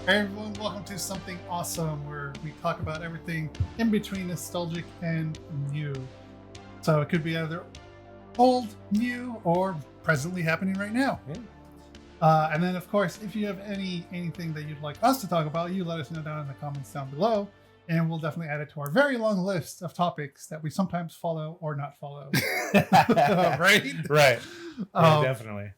Hey everyone, welcome to Something Awesome, where we talk about everything in between nostalgic and new. So it could be either old, new, or presently happening right now. Yeah. And then, of course, if you have anything that you'd like us to talk about, you let us know down in the comments down below, and we'll definitely add it to our very long list of topics that we sometimes follow or not follow. Right? Right. Yeah, definitely.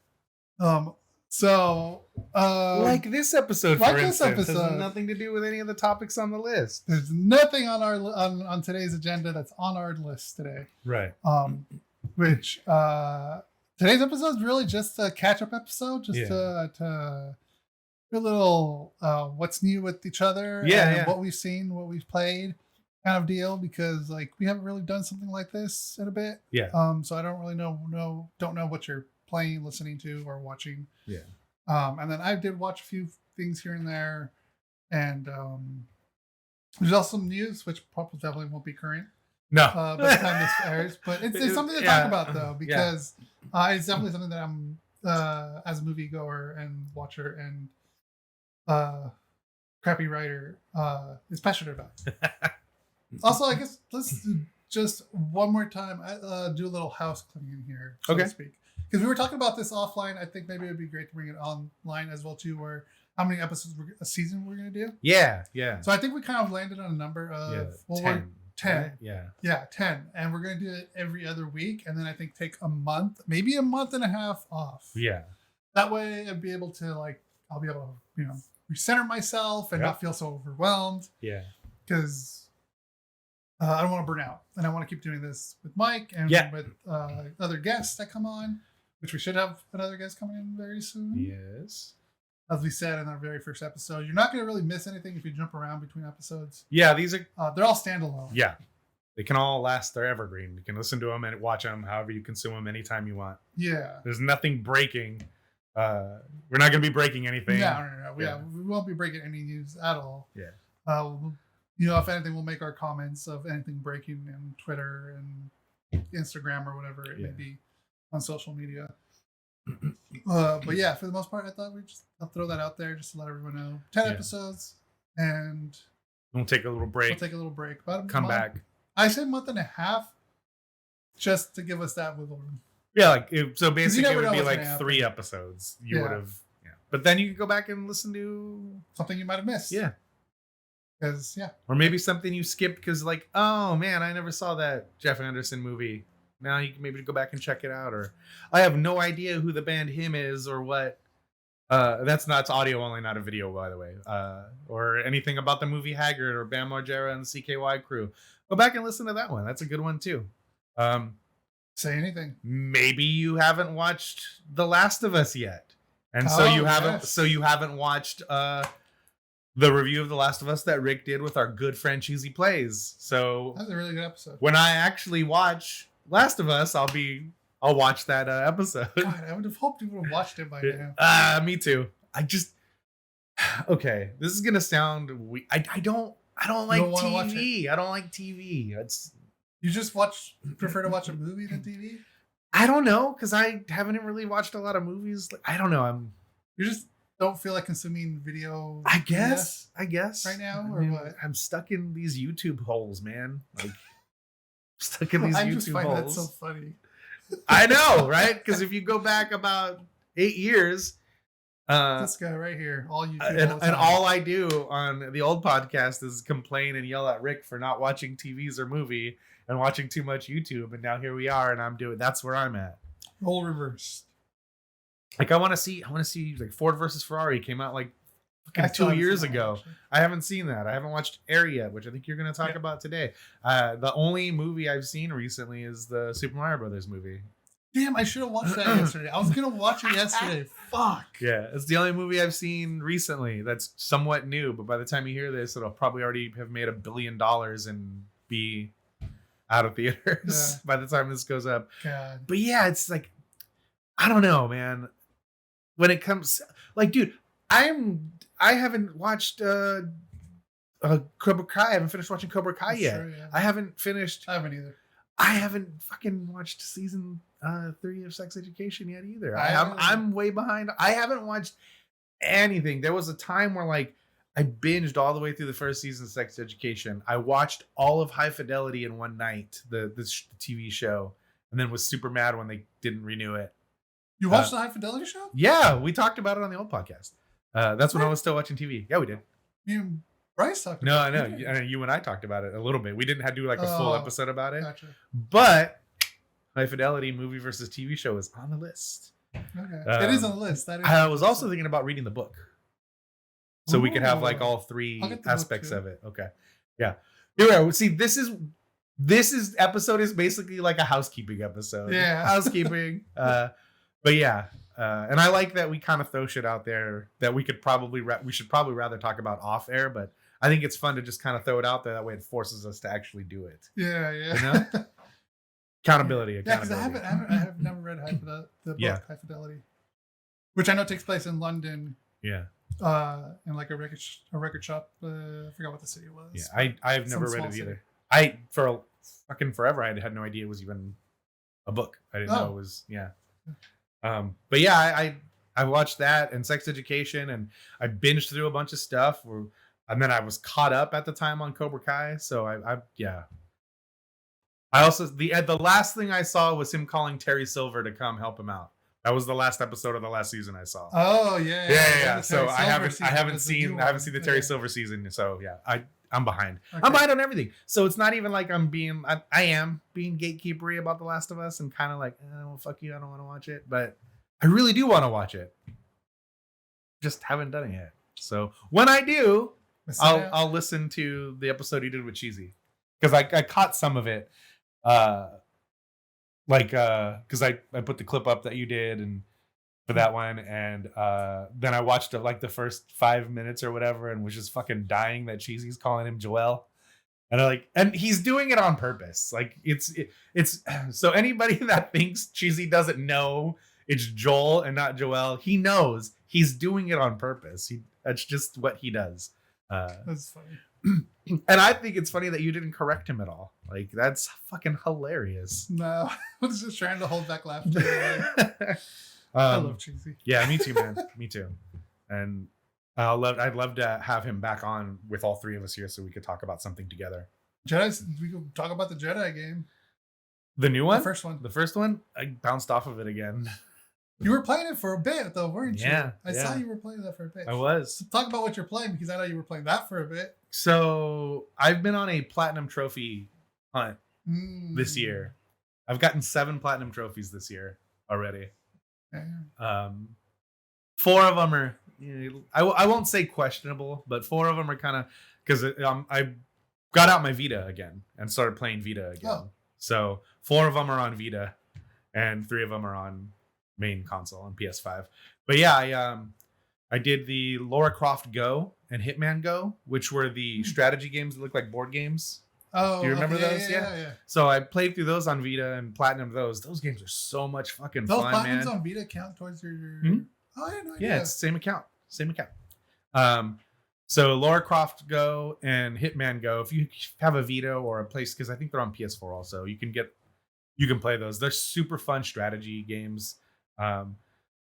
So, like this episode, like for this instance, episode. has nothing to do with any of the topics on the list. There's nothing on our on today's agenda that's on our list today. Right. Which today's episode is really just a catch-up episode, just to do a little what's new with each other, and what we've seen, what we've played, kind of deal. Because like we haven't really done something like this in a bit. Yeah. So I don't really don't know what you're playing, listening to, or watching. Yeah. And then I did watch a few things here and there, and there's also some news which probably definitely won't be current. No. By the time this airs, but it's something to talk about though, because it's definitely something that I'm as a moviegoer and watcher and crappy writer is passionate about. Also, I guess let's just one more time do a little house cleaning here, so to speak. Because we were talking about this offline. I think maybe it would be great to bring it online as well too, where how many episodes a season we're going to do. Yeah. So I think we kind of landed on a number of 10. 10. Yeah, 10. And we're going to do it every other week. And then I think take a month, maybe a month and a half off. Yeah. That way I'll be able to I'll be able to, recenter myself and not feel so overwhelmed. Yeah. Because I don't want to burn out. And I want to keep doing this with Mike and with other guests that come on, which we should have another guest coming in very soon. Yes. As we said in our very first episode, you're not going to really miss anything if you jump around between episodes. Yeah, these are... they're all standalone. Yeah. They can all last. They're evergreen. You can listen to them and watch them however you consume them anytime you want. Yeah. There's nothing breaking. We're not going to be breaking anything. No. We won't be breaking any news at all. Yeah. If anything, we'll make our comments of anything breaking in Twitter and Instagram or whatever it may be on social media. But yeah, for the most part, I thought I'll throw that out there just to let everyone know. 10 episodes, and we'll take a little break. Come back. I said month and a half, just to give us that wiggle room. Yeah, so basically it would be like 3 happen. episodes. You would have, but then you could go back and listen to something you might have missed. Yeah. Because or maybe something you skipped because oh man, I never saw that Jeff Anderson movie. Now you can maybe go back and check it out. Or I have no idea who the band Him is or what. That's audio only, not a video, by the way. Or anything about the movie Haggard or Bam Margera and the CKY crew. Go back and listen to that one. That's a good one too. Say anything. Maybe you haven't watched The Last of Us yet, and so you haven't. So you haven't watched the review of The Last of Us that Rick did with our good friend Cheesy Plays. So that's a really good episode. When I actually watch Last of Us, I'll watch that episode. God, I would have hoped you would have watched it by now. Me too. Okay, this is gonna sound weird. I don't like TV. I don't like TV. You just prefer to watch a movie than TV? I don't know, because I haven't really watched a lot of movies. I don't know. You just don't feel like consuming video. I guess right now, or what? I'm stuck in these YouTube holes, man. Stuck in these I YouTube just find holes. that so funny. I know, right? Because if you go back about 8 years, this guy right here, all YouTube, and all I do on the old podcast is complain and yell at Rick for not watching TVs or movie and watching too much YouTube. And now here we are, and that's where I'm at. Role reversed. I want to see like Ford versus Ferrari came out like 2 years ago. Actually. I haven't seen that. I haven't watched Air yet, which I think you're going to talk about today. The only movie I've seen recently is the Super Mario Brothers movie. Damn, I should have watched that yesterday. I was going to watch it yesterday. Fuck. Yeah, it's the only movie I've seen recently that's somewhat new, but by the time you hear this, it'll probably already have made $1 billion and be out of theaters by the time this goes up. God. But yeah, it's like, I don't know, man. When it comes, dude, I haven't watched Cobra Kai. I haven't finished watching Cobra Kai yet. True, yeah. I haven't either. I haven't fucking watched season 3 of Sex Education yet either. I'm way behind. I haven't watched anything. There was a time where I binged all the way through the first season of Sex Education. I watched all of High Fidelity in one night, the TV show, and then was super mad when they didn't renew it. You watched the High Fidelity show? Yeah, we talked about it on the old podcast. That's when I was still watching TV. Yeah, we did. You and Bryce talked No, about I it. know. You and I talked about it a little bit. We didn't have to do like a full episode about it. Gotcha. But High Fidelity movie versus TV show is on the list. Okay. It is on the list. I was also thinking about reading the book. So we could have like all three aspects of it. Okay. Yeah. Anyway, see, this is episode is basically like a housekeeping episode. Yeah. Housekeeping. But yeah. And I like that we kind of throw shit out there that we should probably rather talk about off air, but I think it's fun to just kind of throw it out there. That way it forces us to actually do it. Yeah. You know? Accountability. Yeah, because I have never read the book High Fidelity, which I know takes place in London. Yeah. In like a record shop. I forgot what the city was. Yeah, I've never read it either. I for fucking forever I had no idea it was even a book. I didn't know it was but yeah, I watched that and Sex Education, and I binged through a bunch of stuff. And then I was caught up at the time on Cobra Kai, so I also the last thing I saw was him calling Terry Silver to come help him out. That was the last episode of the last season I saw. Oh yeah. Yeah. So I haven't seen the Terry Silver season. So yeah, I'm behind. Okay. I'm behind on everything. So it's not even like I am being gatekeepery about The Last of Us and kind of like, well, fuck you, I don't want to watch it, but I really do want to watch it. Just haven't done it yet. So when I do, I'll listen to the episode you did with Cheesy, because I caught some of it. Because I put the clip up that you did and for that one, and then I watched it like the first 5 minutes or whatever, and was just fucking dying that Cheesy's calling him Joel, and he's doing it on purpose. Like it's so anybody that thinks Cheesy doesn't know it's Joel and not Joel, he knows he's doing it on purpose. That's just what he does. That's funny. And I think it's funny that you didn't correct him at all. Like, that's fucking hilarious. No, I was just trying to hold back laughter. I love Cheesy. Yeah, me too, man. Me too. And I'd love to have him back on with all three of us here so we could talk about something together. We could talk about the Jedi game. The new one? The first one. The first one? I bounced off of it again. You were playing it for a bit, though, weren't you? Yeah. I saw you were playing that for a bit. I was. So talk about what you're playing, because I know you were playing that for a bit. So I've been on a platinum trophy hunt this year. I've gotten 7 platinum trophies this year already. Yeah. 4 of them are, I won't say questionable, but 4 of them are kind of, because I got out my Vita again and started playing Vita again. Oh. So 4 of them are on Vita and 3 of them are on main console on PS5. But yeah, I did the Lara Croft Go and Hitman Go, which were the strategy games that look like board games. Oh, do you remember those? Yeah. So I played through those on Vita and platinum those. Those games are so much fucking fun, man. Those platinums on Vita count towards your... Oh, I had no idea. Yeah, it's same account. So Lara Croft Go and Hitman Go, if you have a Vita or a place, because I think they're on PS4 also, you can play those. They're super fun strategy games.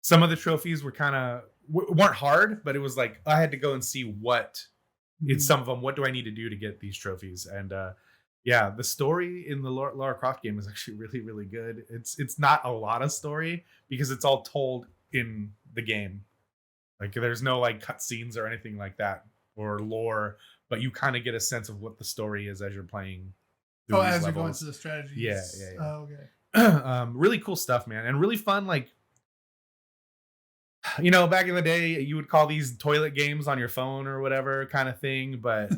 Some of the trophies were kind of weren't hard, but it was like I had to go and see what some of them. What do I need to do to get these trophies? And the story in the Lara Croft game is actually really, really good. It's not a lot of story because it's all told in the game. Like there's no like cutscenes or anything like that or lore, but you kind of get a sense of what the story is as you're playing. Oh, as you're going through the strategies. Yeah. Oh, okay. Really cool stuff, man, and really fun. Like, back in the day, you would call these toilet games on your phone or whatever kind of thing, but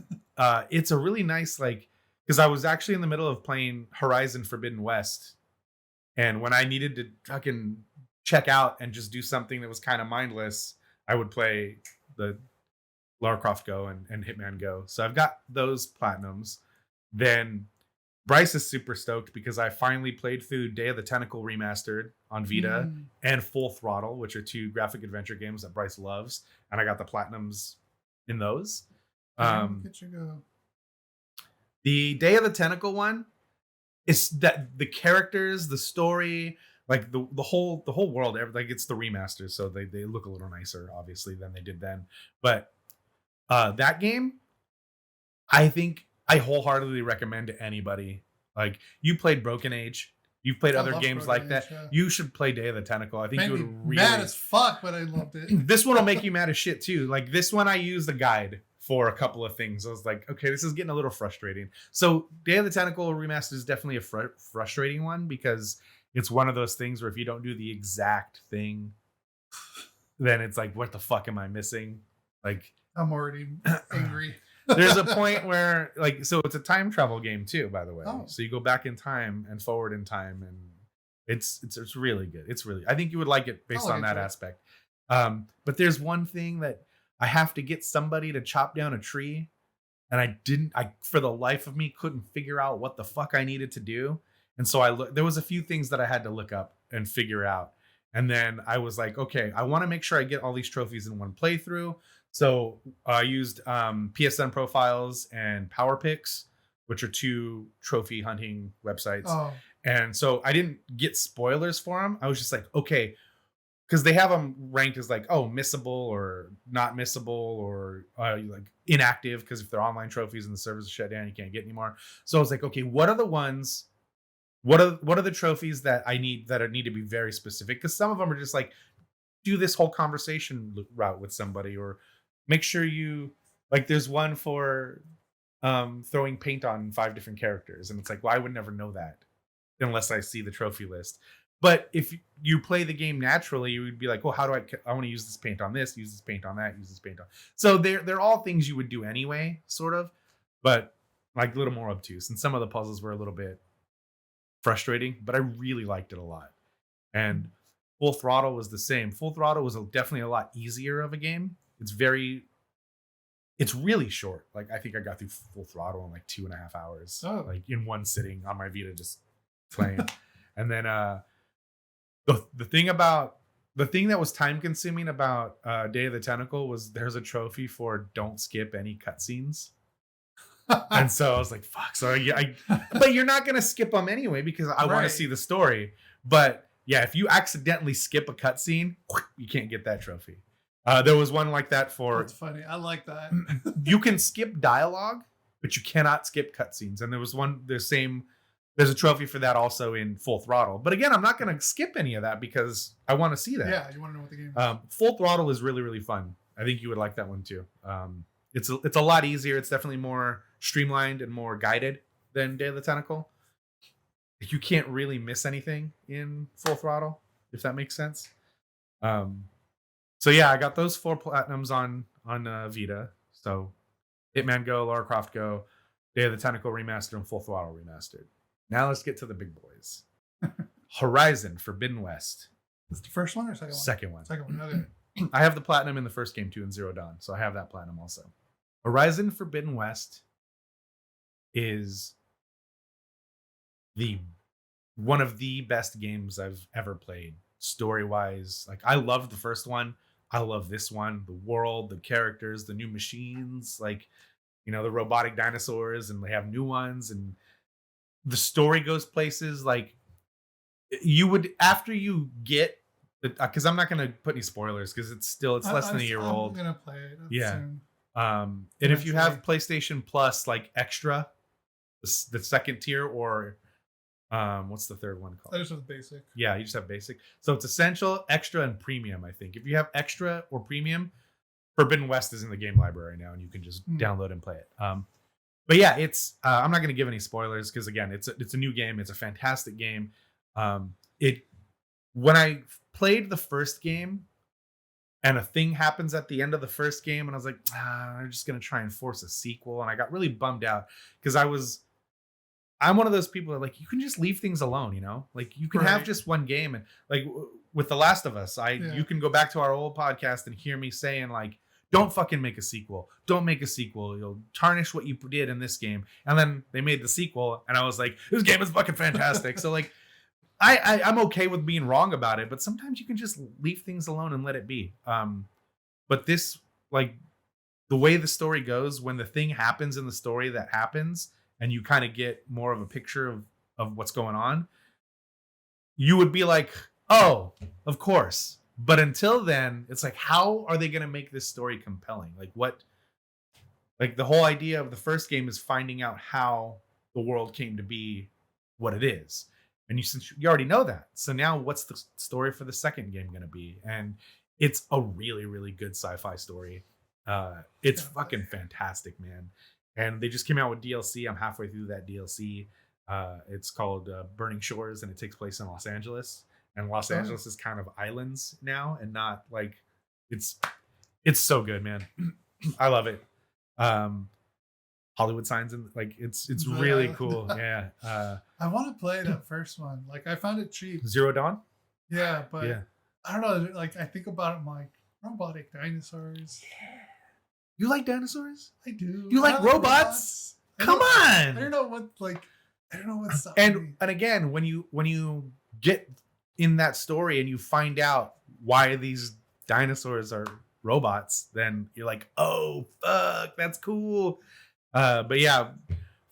it's a really nice, like, because I was actually in the middle of playing Horizon Forbidden West, and when I needed to fucking check out and just do something that was kind of mindless, I would play the Lara Croft Go and Hitman Go. So I've got those platinums. Then Bryce is super stoked because I finally played through Day of the Tentacle Remastered on Vita and Full Throttle, which are 2 graphic adventure games that Bryce loves. And I got the platinums in those. The Day of the Tentacle one is that the characters, the story, like the whole world, like it's the remaster. So they look a little nicer, obviously, than they did then. But That game, I think I wholeheartedly recommend to anybody. Like, you played Broken Age, you've played other games like that. Yeah. You should play Day of the Tentacle. I think you would really mad as fuck, but I loved it. This one will make you mad as shit too. Like, this one, I used the guide for a couple of things. I was like, okay, this is getting a little frustrating. So Day of the Tentacle Remastered is definitely a frustrating one, because it's one of those things where if you don't do the exact thing, then it's like, what the fuck am I missing? Like, I'm already angry. There's a point where, like, so it's a time travel game too, by the way. Oh. So you go back in time and forward in time, and it's really good. It's really, I think you would like it based on that aspect. But there's one thing that I have to get somebody to chop down a tree, and I for the life of me couldn't figure out what the fuck I needed to do. And so there was a few things that I had to look up and figure out. And then I was like, okay, I want to make sure I get all these trophies in one playthrough. So I used PSN Profiles and PowerPix, which are 2 trophy hunting websites. Oh. And so I didn't get spoilers for them. I was just like, okay, because they have them ranked as like, oh, missable or not missable, or like inactive, because if they're online trophies and the servers are shut down, you can't get anymore. So I was like, okay, what are the ones? What are the trophies that I need need to be very specific? Because some of them are just like, do this whole conversation route with somebody, or make sure you, like, there's one for throwing paint on 5 different characters, and it's like, well, I would never know that unless I see the trophy list. But if you play the game naturally, you would be like, well, how do I want to use this paint on this, use this paint on that, use this paint on. So they're all things you would do anyway, sort of, but like a little more obtuse. And some of the puzzles were a little bit frustrating, but I really liked it a lot. And Full Throttle was the same. Full Throttle was definitely a lot easier of a game. It's really short. Like, I think I got through Full Throttle in like 2.5 hours, like in one sitting on my Vita, just playing. And then the thing that was time consuming about Day of the Tentacle was there's a trophy for don't skip any cutscenes. And so I was like, fuck. So but you're not gonna skip them anyway, because I want to see the story. But yeah, if you accidentally skip a cutscene, you can't get that trophy. There was one like that for. That's funny. I like that. You can skip dialogue, but you cannot skip cutscenes. And there was one. There's a trophy for that also in Full Throttle. But again, I'm not gonna skip any of that because I want to see that. Yeah, you want to know what the game is. Full Throttle is really, really fun. I think you would like that one too. It's a lot easier. It's definitely more streamlined and more guided than Day of the Tentacle. You can't really miss anything in Full Throttle, if that makes sense. So yeah, I got those 4 platinums on Vita. So Hitman Go, Lara Croft Go, Day of the Tentacle Remastered, and Full Throttle Remastered. Now let's get to the big boys. Horizon Forbidden West. Is the first one or second one? Second one. Okay. I have the platinum in the first game too, in Zero Dawn, so I have that platinum also. Horizon Forbidden West is one of the best games I've ever played, story-wise. Like, I loved the first one. I love this one. The world, the characters, the new machines, like, you know, the robotic dinosaurs, and they have new ones, and the story goes places. Like, you would, after you get, because I'm not going to put any spoilers, because it's less than a year old. I'm going to play it. Yeah. Soon. And if you have PlayStation Plus, like Extra, the second tier, or what's the third one called? I just have basic. Yeah, you just have basic. So it's Essential, Extra, and Premium, I think. If you have Extra or Premium, Forbidden West is in the game library now, and you can just download and play it. But yeah, it's I'm not going to give any spoilers, because again, it's a new game. It's a fantastic game. When I played the first game, and a thing happens at the end of the first game, and I was like, they're just going to try and force a sequel. And I got really bummed out, because I'm one of those people that, like, you can just leave things alone, you know? Like, you can have just one game. And like with The Last of Us, you can go back to our old podcast and hear me saying, like, don't fucking make a sequel. Don't make a sequel. You'll tarnish what you did in this game. And then they made the sequel, and I was like, this game is fucking fantastic. So like, I'm okay with being wrong about it, but sometimes you can just leave things alone and let it be. But this, like, the way the story goes, when the thing happens in the story that happens, and you kind of get more of a picture of what's going on, you would be like, oh, of course. But until then, it's like, how are they going to make this story compelling? Like, what Like the whole idea of the first game is finding out how the world came to be what it is. And since you already know that, so now what's the story for the second game going to be? And it's a really, really good sci-fi story. It's fucking fantastic, man. And they just came out with DLC. I'm halfway through that DLC. It's called Burning Shores, and it takes place in Los Angeles. And Los Angeles is kind of islands now, and not like it's so good, man. I love it. Hollywood signs, and like it's really cool. Yeah. I want to play that first one. Like I found it cheap. Zero Dawn. Yeah, but I don't know. Like I think about it, I'm like robotic dinosaurs. You like dinosaurs? I do. You like robots? Come on. I don't know what what's up. And again, when you get in that story and you find out why these dinosaurs are robots, then you're like, oh fuck, that's cool. But yeah,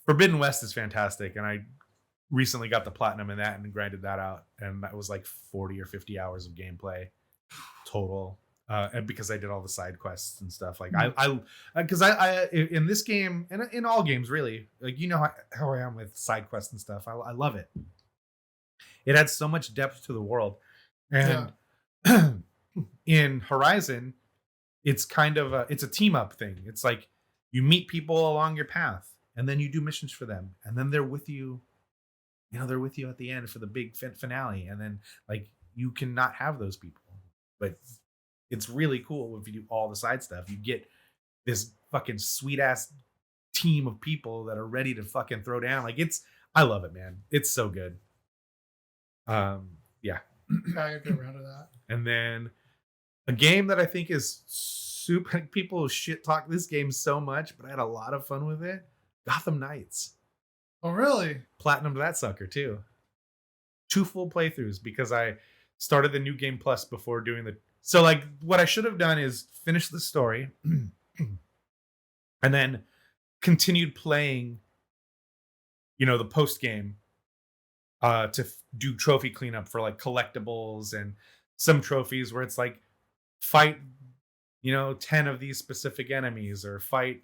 Forbidden West is fantastic, and I recently got the platinum in that and grinded that out, and that was like 40 or 50 hours of gameplay total. And because I did all the side quests and stuff, like because I in this game and in all games really, like you know how I am with side quests and stuff. I love it. It adds so much depth to the world, and in Horizon, it's kind of it's a team up thing. It's like you meet people along your path, and then you do missions for them, and then they're with you. You know, they're with you at the end for the big finale, and then like you cannot have those people, but it's really cool if you do all the side stuff. You get this fucking sweet ass team of people that are ready to fucking throw down. Like I love it, man. It's so good. Yeah. I get around to that. And then a game that I think is super. People shit talk this game so much, but I had a lot of fun with it. Gotham Knights. Oh, really? Platinumed that sucker too. 2 full playthroughs because I started the new game plus before doing the. So like what I should have done is finish the story and then continued playing, you know, the post game to do trophy cleanup for like collectibles and some trophies where it's like fight, you know, 10 of these specific enemies or fight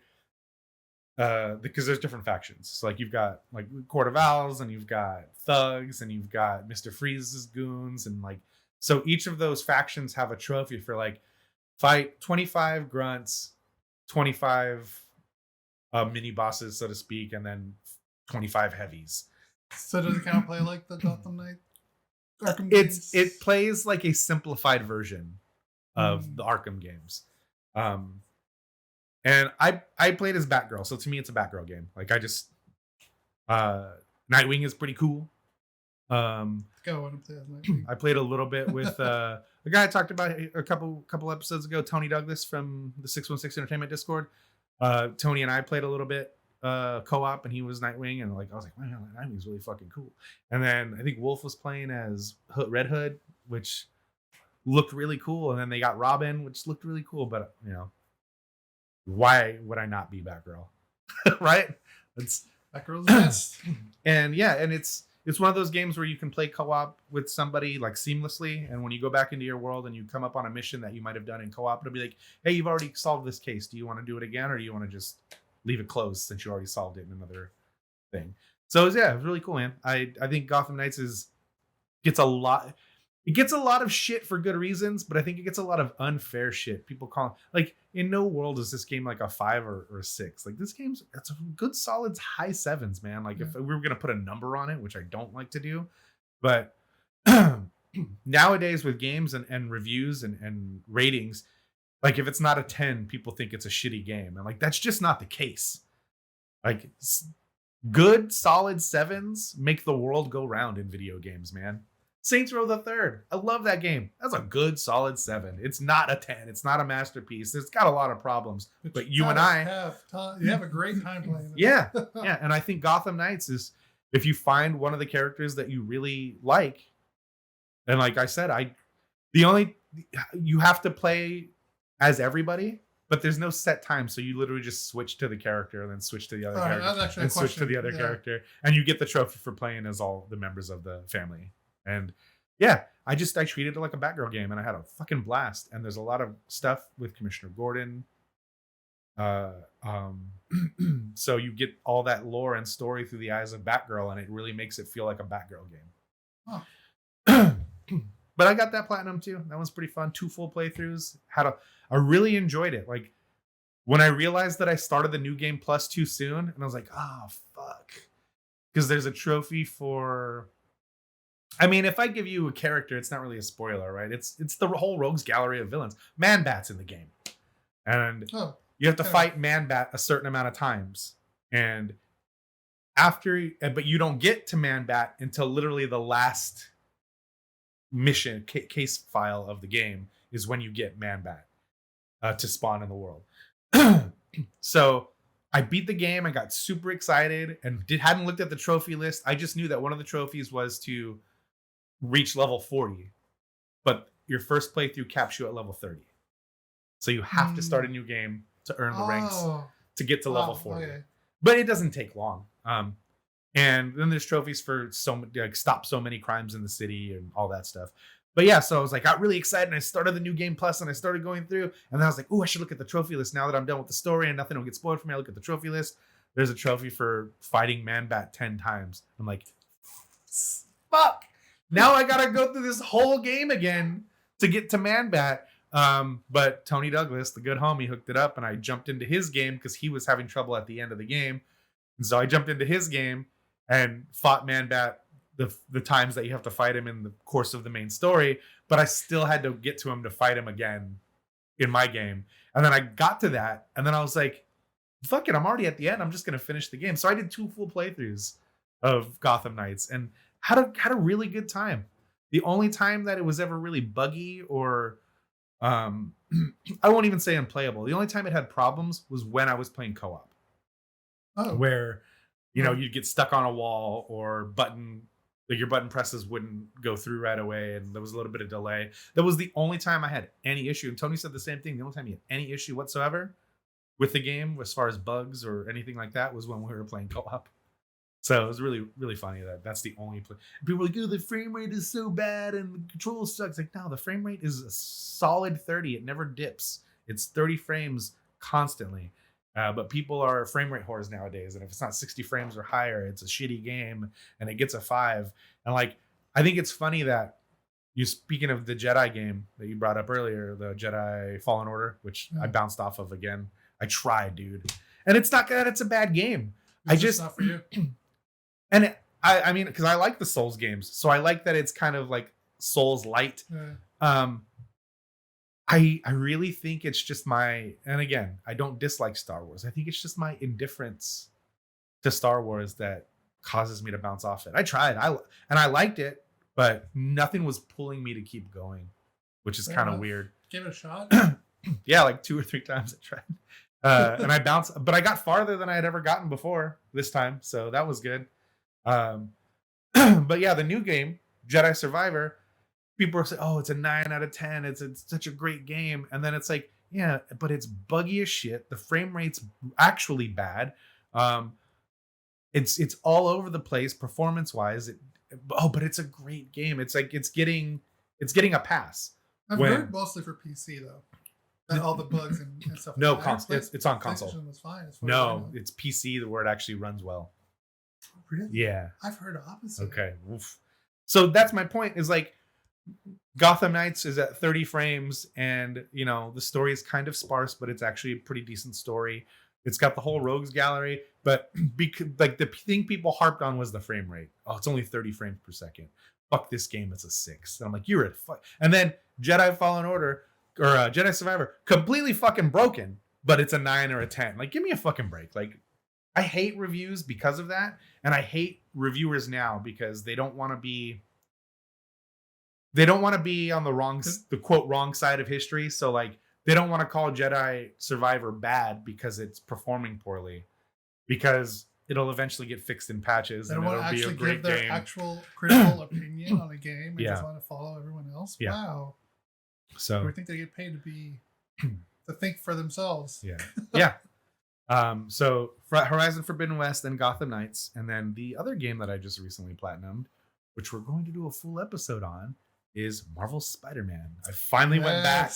because there's different factions. So like you've got like Court of Owls and you've got thugs and you've got Mr. Freeze's goons, and like so each of those factions have a trophy for like fight 25 grunts, 25 mini bosses, so to speak, and then 25 heavies. So does it kind of play like the Gotham Knight? It plays like a simplified version of the Arkham games. And I played as Batgirl, so to me it's a Batgirl game. Like I just Nightwing is pretty cool. I want to play as Nightwing. I played a little bit with the guy I talked about a couple episodes ago, Tony Douglas from the 616 Entertainment Discord. Tony and I played a little bit co-op, and he was Nightwing, and like I was like, wow, Nightwing's really fucking cool. And then I think Wolf was playing as Red Hood, which looked really cool, and then they got Robin, which looked really cool. But you know, why would I not be Batgirl? Right? It's Batgirl's best. And yeah, and it's one of those games where you can play co-op with somebody like seamlessly, and when you go back into your world and you come up on a mission that you might have done in co-op, it'll be like, hey, you've already solved this case. Do you want to do it again, or do you want to just leave it closed since you already solved it in another thing? So yeah, it's really cool, man. I think Gotham Knights gets a lot of shit for good reasons, but I think it gets a lot of unfair shit. People call like, in no world is this game like a 5 or a 6. Like this game's it's a good solid high 7s, man. Like if we were gonna put a number on it, which I don't like to do, but nowadays with games and reviews and ratings, like if it's not a 10, people think it's a shitty game, and like that's just not the case. Like good solid 7s make the world go round in video games, man. Saints Row the Third. I love that game. That's a good solid 7. It's not a 10. It's not a masterpiece. It's got a lot of problems. But you and I have a great time playing it. Yeah. Yeah. And I think Gotham Knights is, if you find one of the characters that you really like, and like I said, you have to play as everybody, but there's no set time. So you literally just switch to the character and then switch to the other character and switch to the other character. And you get the trophy for playing as all the members of the family. And yeah, I treated it like a Batgirl game, and I had a fucking blast. And there's a lot of stuff with Commissioner Gordon Uh, so you get all that lore and story through the eyes of Batgirl, and it really makes it feel like a Batgirl game. Huh. But I got that platinum too. That was pretty fun. 2 full playthroughs. I really enjoyed it. Like when I realized that I started the new game plus too soon, and I was like, oh fuck. Because there's a trophy for, I mean, if I give you a character, it's not really a spoiler, right? It's the whole rogues gallery of villains. Man-Bat's in the game. And you have to fight Man-Bat a certain amount of times. And but you don't get to Man-Bat until literally the last mission case file of the game is when you get Man-Bat to spawn in the world. So I beat the game. I got super excited and hadn't looked at the trophy list. I just knew that one of the trophies was to reach level 40, but your first playthrough caps you at level 30. So you have to start a new game to earn the ranks to get to level 40. Okay. But it doesn't take long. And then there's trophies for stop so many crimes in the city and all that stuff. But yeah, so I was like, got really excited and I started the new game plus and I started going through and then I was like, I should look at the trophy list now that I'm done with the story and nothing will get spoiled for me. I look at the trophy list. There's a trophy for fighting Man-Bat 10 times. I'm like, fuck. Now I got to go through this whole game again to get to Man-Bat. But Tony Douglas, the good homie, hooked it up and I jumped into his game because he was having trouble at the end of the game. And so I jumped into his game and fought Man-Bat the times that you have to fight him in the course of the main story, but I still had to get to him to fight him again in my game. And then I got to that, and then I was like, fuck it, I'm already at the end. I'm just going to finish the game. So I did 2 full playthroughs of Gotham Knights and had a really good time. The only time that it was ever really buggy or I won't even say unplayable. The only time it had problems was when I was playing co-op. Where, you'd get stuck on a wall or your button presses wouldn't go through right away and there was a little bit of delay. That was the only time I had any issue. And Tony said the same thing. The only time he had any issue whatsoever with the game as far as bugs or anything like that was when we were playing co-op. So it was really, really funny that's the only play. People were like, the frame rate is so bad and the control sucks. Like, no, the frame rate is a solid 30. It never dips. It's 30 frames constantly. But people are frame rate whores nowadays. And if it's not 60 frames or higher, it's a shitty game and it gets a 5. And like, I think it's funny that speaking of the Jedi game that you brought up earlier, the Jedi Fallen Order, which I bounced off of again. I tried, dude. And it's not that it's a bad game. It's just not for you. And I mean, because I like the Souls games. So I like that it's kind of like Souls light. Yeah. I really think it's just and again, I don't dislike Star Wars. I think it's just my indifference to Star Wars that causes me to bounce off it. I tried, I liked it, but nothing was pulling me to keep going, which is kind of weird. Give it a shot. Yeah, like 2 or 3 times I tried. And I bounced, but I got farther than I had ever gotten before this time. So that was good. But yeah, the new game, Jedi Survivor, people are saying, it's a 9 out of 10. It's such a great game. And then it's like, yeah, but it's buggy as shit. The frame rate's actually bad. It's all over the place performance wise. But it's a great game. It's like it's getting a pass. I've heard mostly for PC though. That all the bugs and stuff. No, it's on console. Was fine no, it's PC where it actually runs well. Really? Yeah. I've heard opposite. Okay. Oof. So that's my point. Is like Gotham Knights is at 30 frames, and the story is kind of sparse, but it's actually a pretty decent story. It's got the whole rogues gallery, but like the thing people harped on was the frame rate. It's only 30 frames per second. Fuck this game, it's a 6. And I'm like, you're a fuck. And then Jedi Fallen Order or Jedi Survivor, completely fucking broken, but it's a 9 or a 10. Like, give me a fucking break. Like, I hate reviews because of that, and I hate reviewers now because they don't want to be on the quote wrong side of history. So like they don't want to call Jedi Survivor bad because it's performing poorly, because it'll eventually get fixed in patches. They don't and want to it'll actually be a great give their game. actual critical opinion on a game and just want to follow everyone else. Yeah. Wow. So I think they get paid to think for themselves. Yeah. Yeah. So Horizon Forbidden West, then Gotham Knights, and then the other game that I just recently platinumed, which we're going to do a full episode on, is Marvel's Spider-Man. I finally went back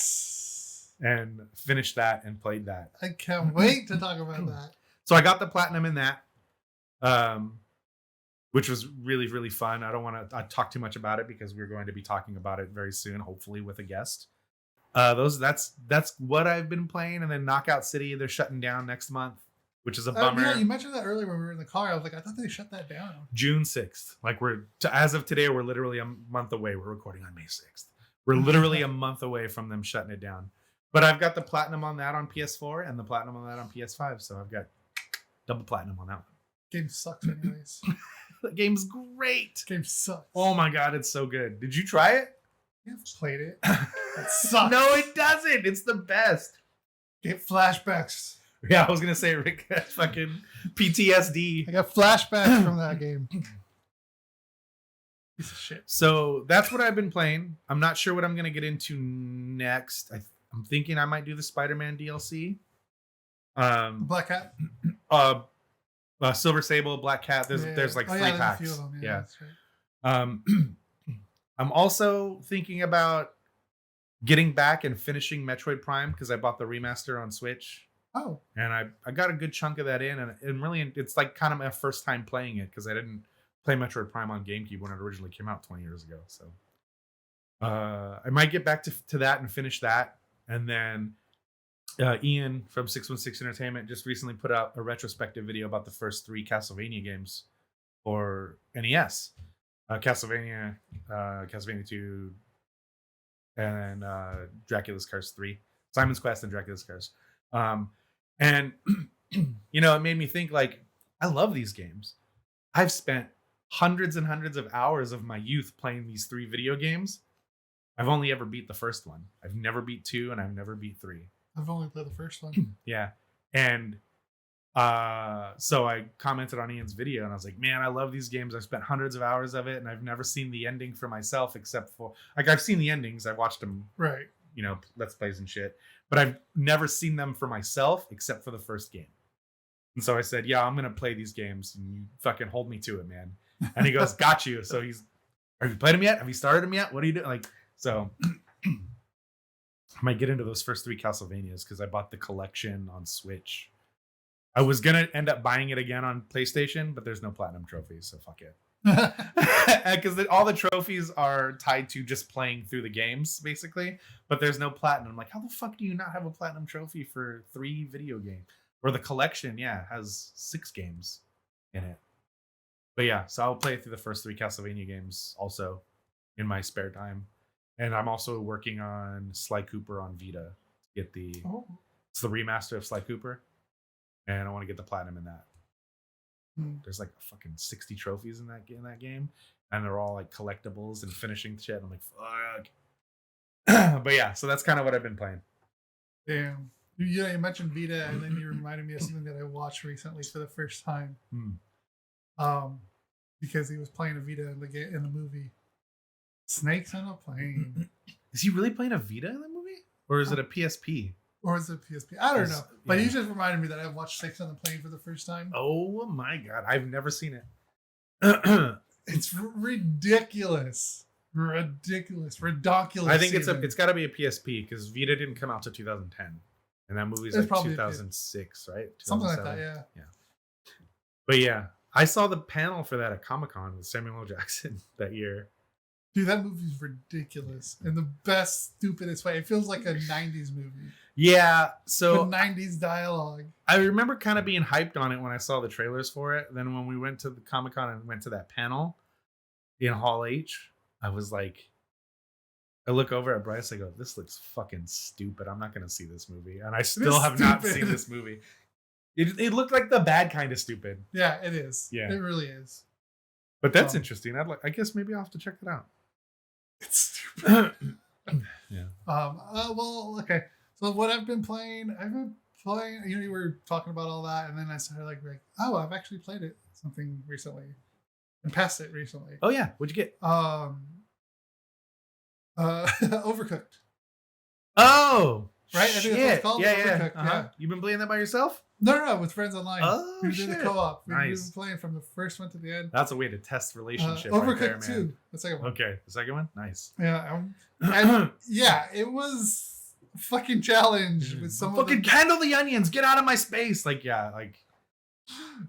and finished that and played that. I can't wait to talk about that. So I got the platinum in that, which was really, really fun. I don't want to talk too much about it because we're going to be talking about it very soon, hopefully with a guest. That's what I've been playing. And then Knockout City, they're shutting down next month, which is a bummer. Yeah, you mentioned that earlier when we were in the car. I was like, I thought they shut that down. June 6th. Like as of today, we're literally a month away. We're recording on May 6th. We're literally a month away from them shutting it down. But I've got the platinum on that on PS4 and the platinum on that on PS5. So I've got double platinum on that one. Game sucks anyways. The game's great. Game sucks. Oh my God, it's so good. Did you try it? I've played it. It sucks. No, it doesn't. It's the best. Get flashbacks. Yeah, I was gonna say Rick, fucking PTSD. I got flashbacks from that game. Piece of shit. So that's what I've been playing. I'm not sure what I'm gonna get into next. I'm thinking I might do the Spider-Man DLC. Black Cat. Silver Sable, Black Cat. There's like 3 packs. A few of them. Yeah. That's right. I'm also thinking about getting back and finishing Metroid Prime because I bought the remaster on Switch. Oh. And I got a good chunk of that in, and really it's like kind of my first time playing it because I didn't play Metroid Prime on GameCube when it originally came out 20 years ago. So I might get back to that and finish that. And then Ian from 616 Entertainment just recently put out a retrospective video about the first 3 Castlevania games for NES. Castlevania 2, and Dracula's Curse 3. Simon's Quest and Dracula's Curse. And, you know, it made me think, like, I love these games. I've spent hundreds and hundreds of hours of my youth playing these 3 video games. I've only ever beat the first one. I've never beat 2, and I've never beat 3. I've only played the first one. Yeah. And so I commented on Ian's video, and I was like, man, I love these games. I've spent hundreds of hours of it, and I've never seen the ending for myself except for, like, I've seen the endings. I've watched them, right? You know, Let's Plays and shit. But I've never seen them for myself except for the first game. And so I said, yeah, I'm going to play these games, and you fucking hold me to it, man. And he goes, got you. So have you played them yet? Have you started them yet? What are you doing? Like, so I might get into those first 3 Castlevanias because I bought the collection on Switch. I was going to end up buying it again on PlayStation, but there's no platinum trophies, so fuck it. Because all the trophies are tied to just playing through the games, basically, but there's no platinum. I'm like, how the fuck do you not have a platinum trophy for 3 video games? Or the collection, has 6 games in it. But yeah, so I'll play through the first 3 Castlevania games also in my spare time. And I'm also working on Sly Cooper on Vita to get it's the remaster of Sly Cooper. And I want to get the platinum in that. There's like fucking 60 trophies in that game, and they're all like collectibles and finishing shit. And I'm like, fuck. But yeah, so that's kind of what I've been playing. Damn. You mentioned Vita, and then you reminded me of something that I watched recently for the first time. Because he was playing a Vita in the movie. Snakes on a Plane. Is he really playing a Vita in the movie, or is it a PSP? Or is it PSP? I don't know. But you just reminded me that I watched Snakes on the Plane for the first time. Oh my God. I've never seen it. It's ridiculous. Ridiculous. I think it's got to be a PSP because Vita didn't come out till 2010. And that movie's like 2006, right? Something like that, yeah. Yeah. But yeah, I saw the panel for that at Comic-Con with Samuel L. Jackson that year. Dude, that movie's ridiculous. In the best, stupidest way. It feels like a 90s movie. Yeah, so... With 90s dialogue. I remember kind of being hyped on it when I saw the trailers for it. Then when we went to the Comic-Con and went to that panel in Hall H, I was like... I look over at Bryce, I go, this looks fucking stupid. I'm not going to see this movie. And I still have not seen this movie. It looked like the bad kind of stupid. Yeah, it is. Yeah. It really is. But that's interesting. I guess maybe I'll have to check it out. It's stupid. Yeah. Well, okay. So what I've been playing, you were talking about all that, and then I started like, oh, I've actually played something recently and passed it recently. Oh yeah. What'd you get? Overcooked. Oh, right? I think that's what it's called. Yeah. Yeah. You've been playing that by yourself? No, with friends online. Oh, we did a co-op. We've nice. been playing from the first one to the end. That's a way to test relationship. Overcooked right there, man. 2, the second one. Okay, the second one, nice. Yeah, and yeah, it was fucking challenge with some fucking handle the onions, get out of my space. Like, yeah, like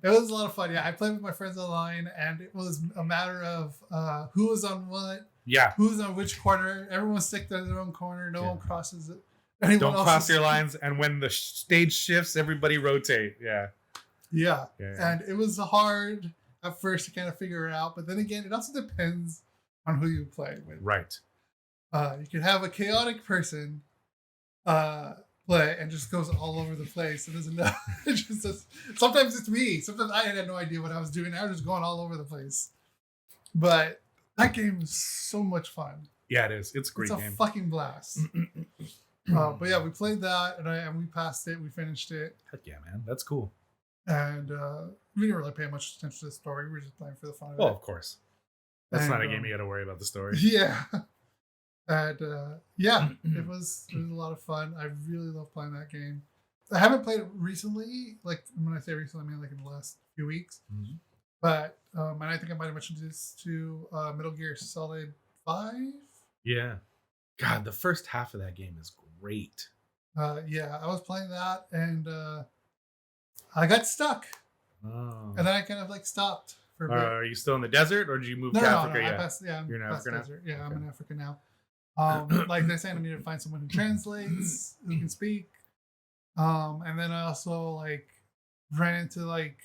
it was a lot of fun. Yeah, I played with my friends online, and it was a matter of who was on what. Yeah. Who's on which corner? Everyone stick to their own corner. No one crosses it. Don't cross your lines. And when the stage shifts, everybody rotate. Yeah. Yeah. And it was hard at first to kind of figure it out, but then again, it also depends on who you play with. Right. You can have a chaotic person play and just goes all over the place and doesn't know. Sometimes it's me. Sometimes I had no idea what I was doing. I was just going all over the place. But that game is so much fun. Yeah, it is. It's a great game. It's a fucking blast. But yeah, we played that and we passed it. We finished it. Heck yeah, man. That's cool. And we didn't really pay much attention to the story. We were just playing for the fun of it. Oh, of course. That's not a game you got to worry about the story. Yeah. And it was a lot of fun. I really love playing that game. I haven't played it recently. Like when I say recently, I mean like in the last few weeks. Mm-hmm. But and I think I might have mentioned this to Metal Gear Solid 5. Yeah. God, the first half of that game is great. Yeah, I was playing that and I got stuck. Oh. And then I kind of like stopped for a bit. Are you still in the desert or did you move to Africa? No, You're in Africa now? Desert. Yeah, okay. I'm in Africa now. Like they're saying I need to find someone who translates, who can speak. And then I also like ran into like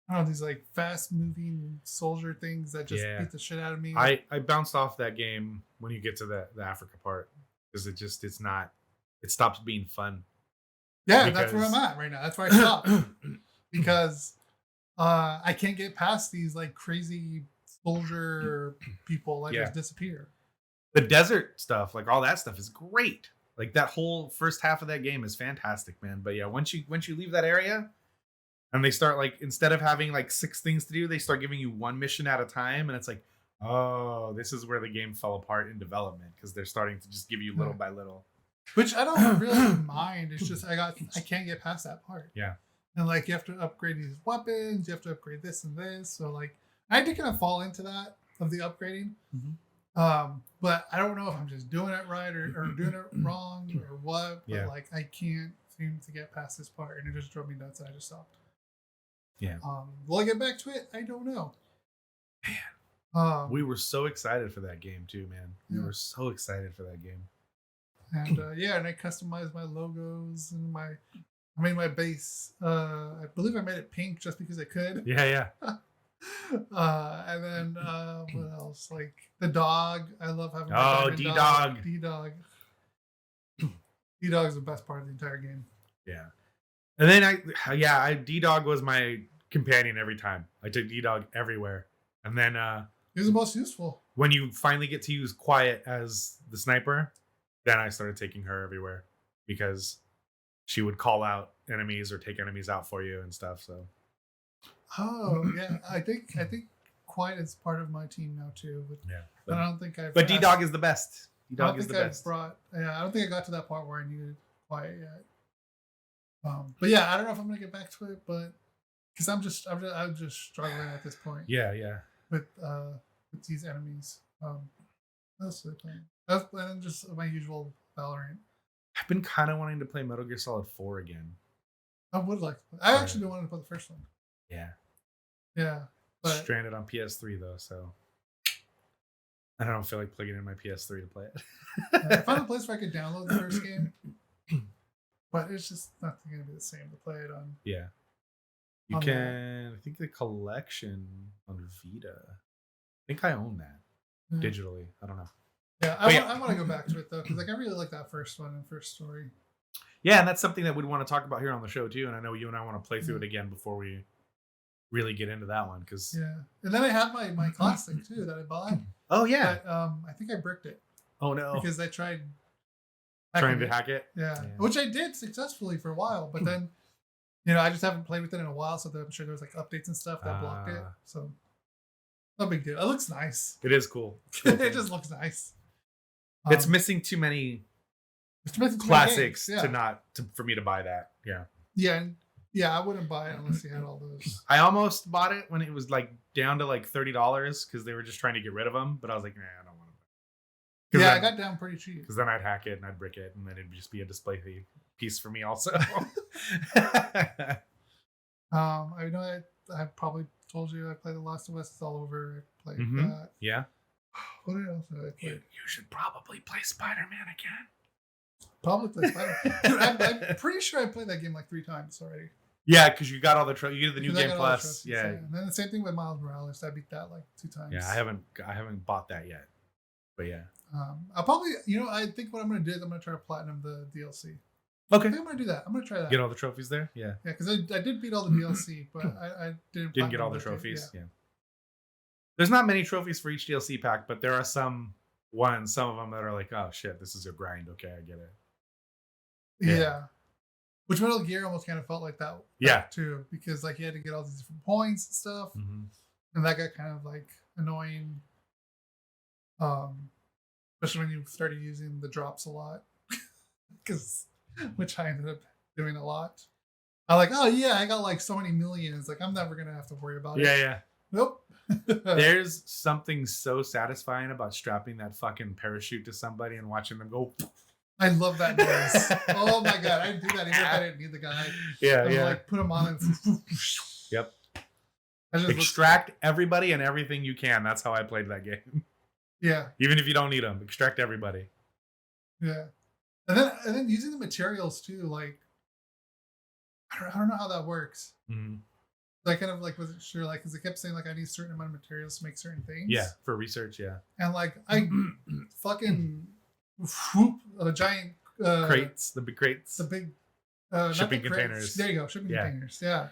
I don't know, these like fast moving soldier things that just beat the shit out of me. I bounced off that game when you get to the Africa part because it stops being fun. Yeah, that's where I'm at right now. That's where I stopped because I can't get past these like crazy soldier people that just disappear. The desert stuff, like all that stuff is great. Like that whole first half of that game is fantastic, man. But yeah, once you leave that area and they start like, instead of having like 6 things to do, they start giving you 1 mission at a time. And it's like, oh, this is where the game fell apart in development because they're starting to just give you little by little. Which I don't really mind. It's just I can't get past that part. Yeah. And like you have to upgrade these weapons, you have to upgrade this and this. So like I did kind of fall into that of the upgrading. Mm-hmm. But I don't know if I'm just doing it right or doing it wrong or what. But like I can't seem to get past this part and it just drove me nuts and I just stopped. Yeah. Will I get back to it? I don't know. Man. We were so excited for that game too, man. We were so excited for that game. And and I customized my logos and I made my base. I believe I made it pink just because I could. Yeah. And then what else? Like the dog. I love having D-Dog. D-Dog. D-Dog is the best part of the entire game. Yeah. And then D-Dog was my companion every time. I took D-Dog everywhere. And then he was the most useful. When you finally get to use Quiet as the sniper, then I started taking her everywhere because she would call out enemies or take enemies out for you and stuff. So. Oh yeah, I think Quiet is part of my team now too. But I don't think I've. But D-Dog is the best. D-Dog is the best. I don't think I got to that part where I needed Quiet yet. But yeah, I don't know if I'm gonna get back to it, but because I'm just struggling at this point. Yeah. With these enemies. What else was I playing? I was playing just my usual Valorant. I've been kind of wanting to play Metal Gear Solid 4 again. I would like to play. I actually do want to play the first one. Yeah. But stranded on PS3 though, so I don't feel like plugging in my PS3 to play it. I found a place where I could download the first game, but it's just not going to be the same to play it on. Yeah. You can, I think the collection on Vita. I think I own that digitally. I don't know. Yeah, I want to go back to it though, because like I really like that first one and first story. Yeah, and that's something that we'd want to talk about here on the show too. And I know you and I want to play through it again before we really get into that one. Because and then I have my classic too that I bought. Oh yeah, but, I think I bricked it. Oh no, because I tried trying to hack it. Yeah, which I did successfully for a while, but then I just haven't played with it in a while, so I'm sure there was like updates and stuff that blocked it. So no big deal. It looks nice. It is cool. It just looks nice. It's missing too many classics for me to buy that. Yeah, I wouldn't buy it unless you had all those. I almost bought it when it was like down to like $30 because they were just trying to get rid of them, but I was like, nah, I don't want to. Yeah, I got down pretty cheap. Because then I'd hack it and I'd brick it, and then it'd just be a display piece for me also. I know I probably told you I played The Last of Us. It's all over. I played that. Yeah. What else did I play? You should probably play Spider-Man again. Probably play Spider-Man. Dude, I'm pretty sure I played that game like 3 times already. Yeah, because you got all the you get the new game plus. Trophies, Yeah. And then the same thing with Miles Morales. I beat that like 2 times. Yeah, I haven't bought that yet. But yeah. I'll probably, I think what I'm going to do is I'm going to try to platinum the DLC. Okay. I think I'm going to do that. I'm going to try that. Get all the trophies there? Yeah. Yeah, because I did beat all the DLC, but I didn't get all the trophies. Yeah. There's not many trophies for each DLC pack, but there are some of them that are like, oh shit, this is a grind. Okay, I get it. Yeah. Which Metal Gear almost kind of felt like that. Yeah. Too, because like you had to get all these different points and stuff, and that got kind of like annoying. Especially when you started using the drops a lot, which I ended up doing a lot. I'm like, oh yeah, I got like so many millions. Like I'm never gonna have to worry about it. Yeah. Nope. There's something so satisfying about strapping that fucking parachute to somebody and watching them go. I love that noise. Oh my god, I do that even if I didn't need the guy. Yeah. Like put him on and. Yep. Extract everybody and everything you can. That's how I played that game. Yeah. Even if you don't need them, extract everybody. Yeah. And then using the materials too, like I don't know how that works. I kind of like wasn't sure, like, because it kept saying like I need a certain amount of materials to make certain things. Yeah, for research. Yeah. And like I fucking whoop a giant crates, the big crates, the big shipping containers. There you go, shipping containers. Yeah.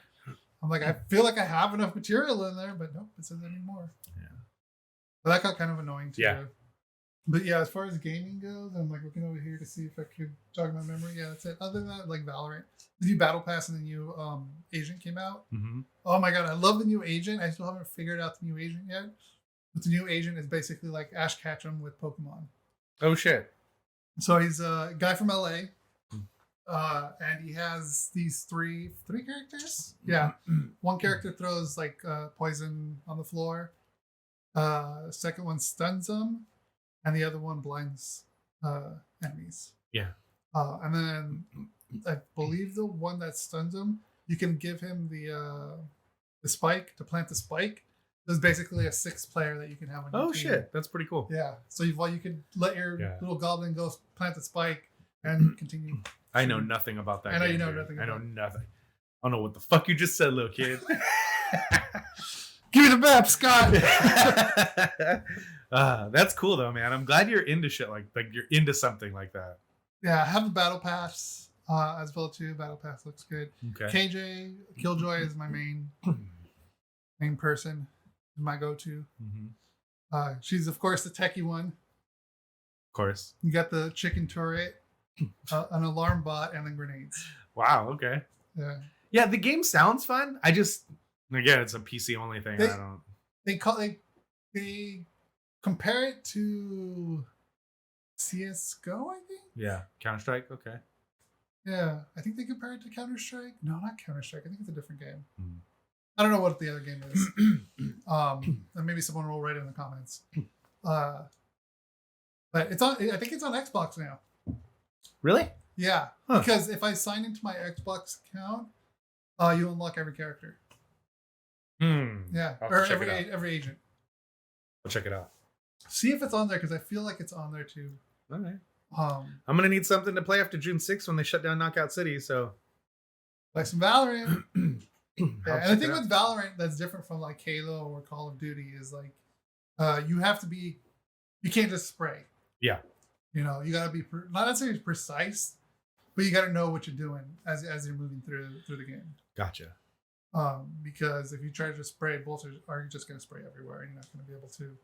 I'm like, I feel like I have enough material in there, but nope, it says anymore. Yeah. But that got kind of annoying too. Yeah. But yeah, as far as gaming goes, I'm like looking over here to see if I could jog my memory. Yeah, that's it. Other than that, like Valorant, the new Battle Pass and the new Agent came out. Oh my god, I love the new Agent. I still haven't figured out the new Agent yet. But the new Agent is basically like Ash Ketchum with Pokemon. Oh shit. So he's a guy from LA. And he has these three characters. Yeah. One character throws like poison on the floor. The second one stuns them. And the other one blinds enemies. Yeah. And then I believe the one that stuns him, you can give him the spike to plant the spike. There's basically a 6th player that you can have on your team. Shit, that's pretty cool. Yeah. So you can let your little goblin go plant the spike and continue. I know nothing about that. I know you know nothing. I know nothing. I don't know what the fuck you just said, little kid. Give me the map, Scott. That's cool though, man. I'm glad you're into shit like you're into something like that. Yeah, I have the Battle Pass as well too. Battle Pass looks good. Okay. KJ Killjoy is my main person, my go-to. She's of course the techie one. Of course. You got the chicken turret, an alarm bot, and then grenades. Wow. Okay. Yeah. Yeah, the game sounds fun. I just again, it's a PC only thing. They compare it to CS:GO, I think. Yeah, Counter-Strike. Okay. Yeah, I think they compare it to Counter-Strike. No, not Counter-Strike. I think it's a different game. I don't know what the other game is. And maybe someone will write it in the comments. But it's on. I think it's on Xbox now. Really? Yeah, because if I sign into my Xbox account, you unlock every character. Yeah, or every agent. I'll check it out. See if it's on there because I feel like it's on there too. All right. I'm gonna need something to play after June 6th when they shut down Knockout City. So, like some Valorant. And the thing with Valorant that's different from like Halo or Call of Duty is like, you can't just spray. Yeah. You gotta be not necessarily precise, but you gotta know what you're doing as you're moving through the game. Gotcha. Because if you try to just spray, bullets are just gonna spray everywhere, and you're not gonna be able to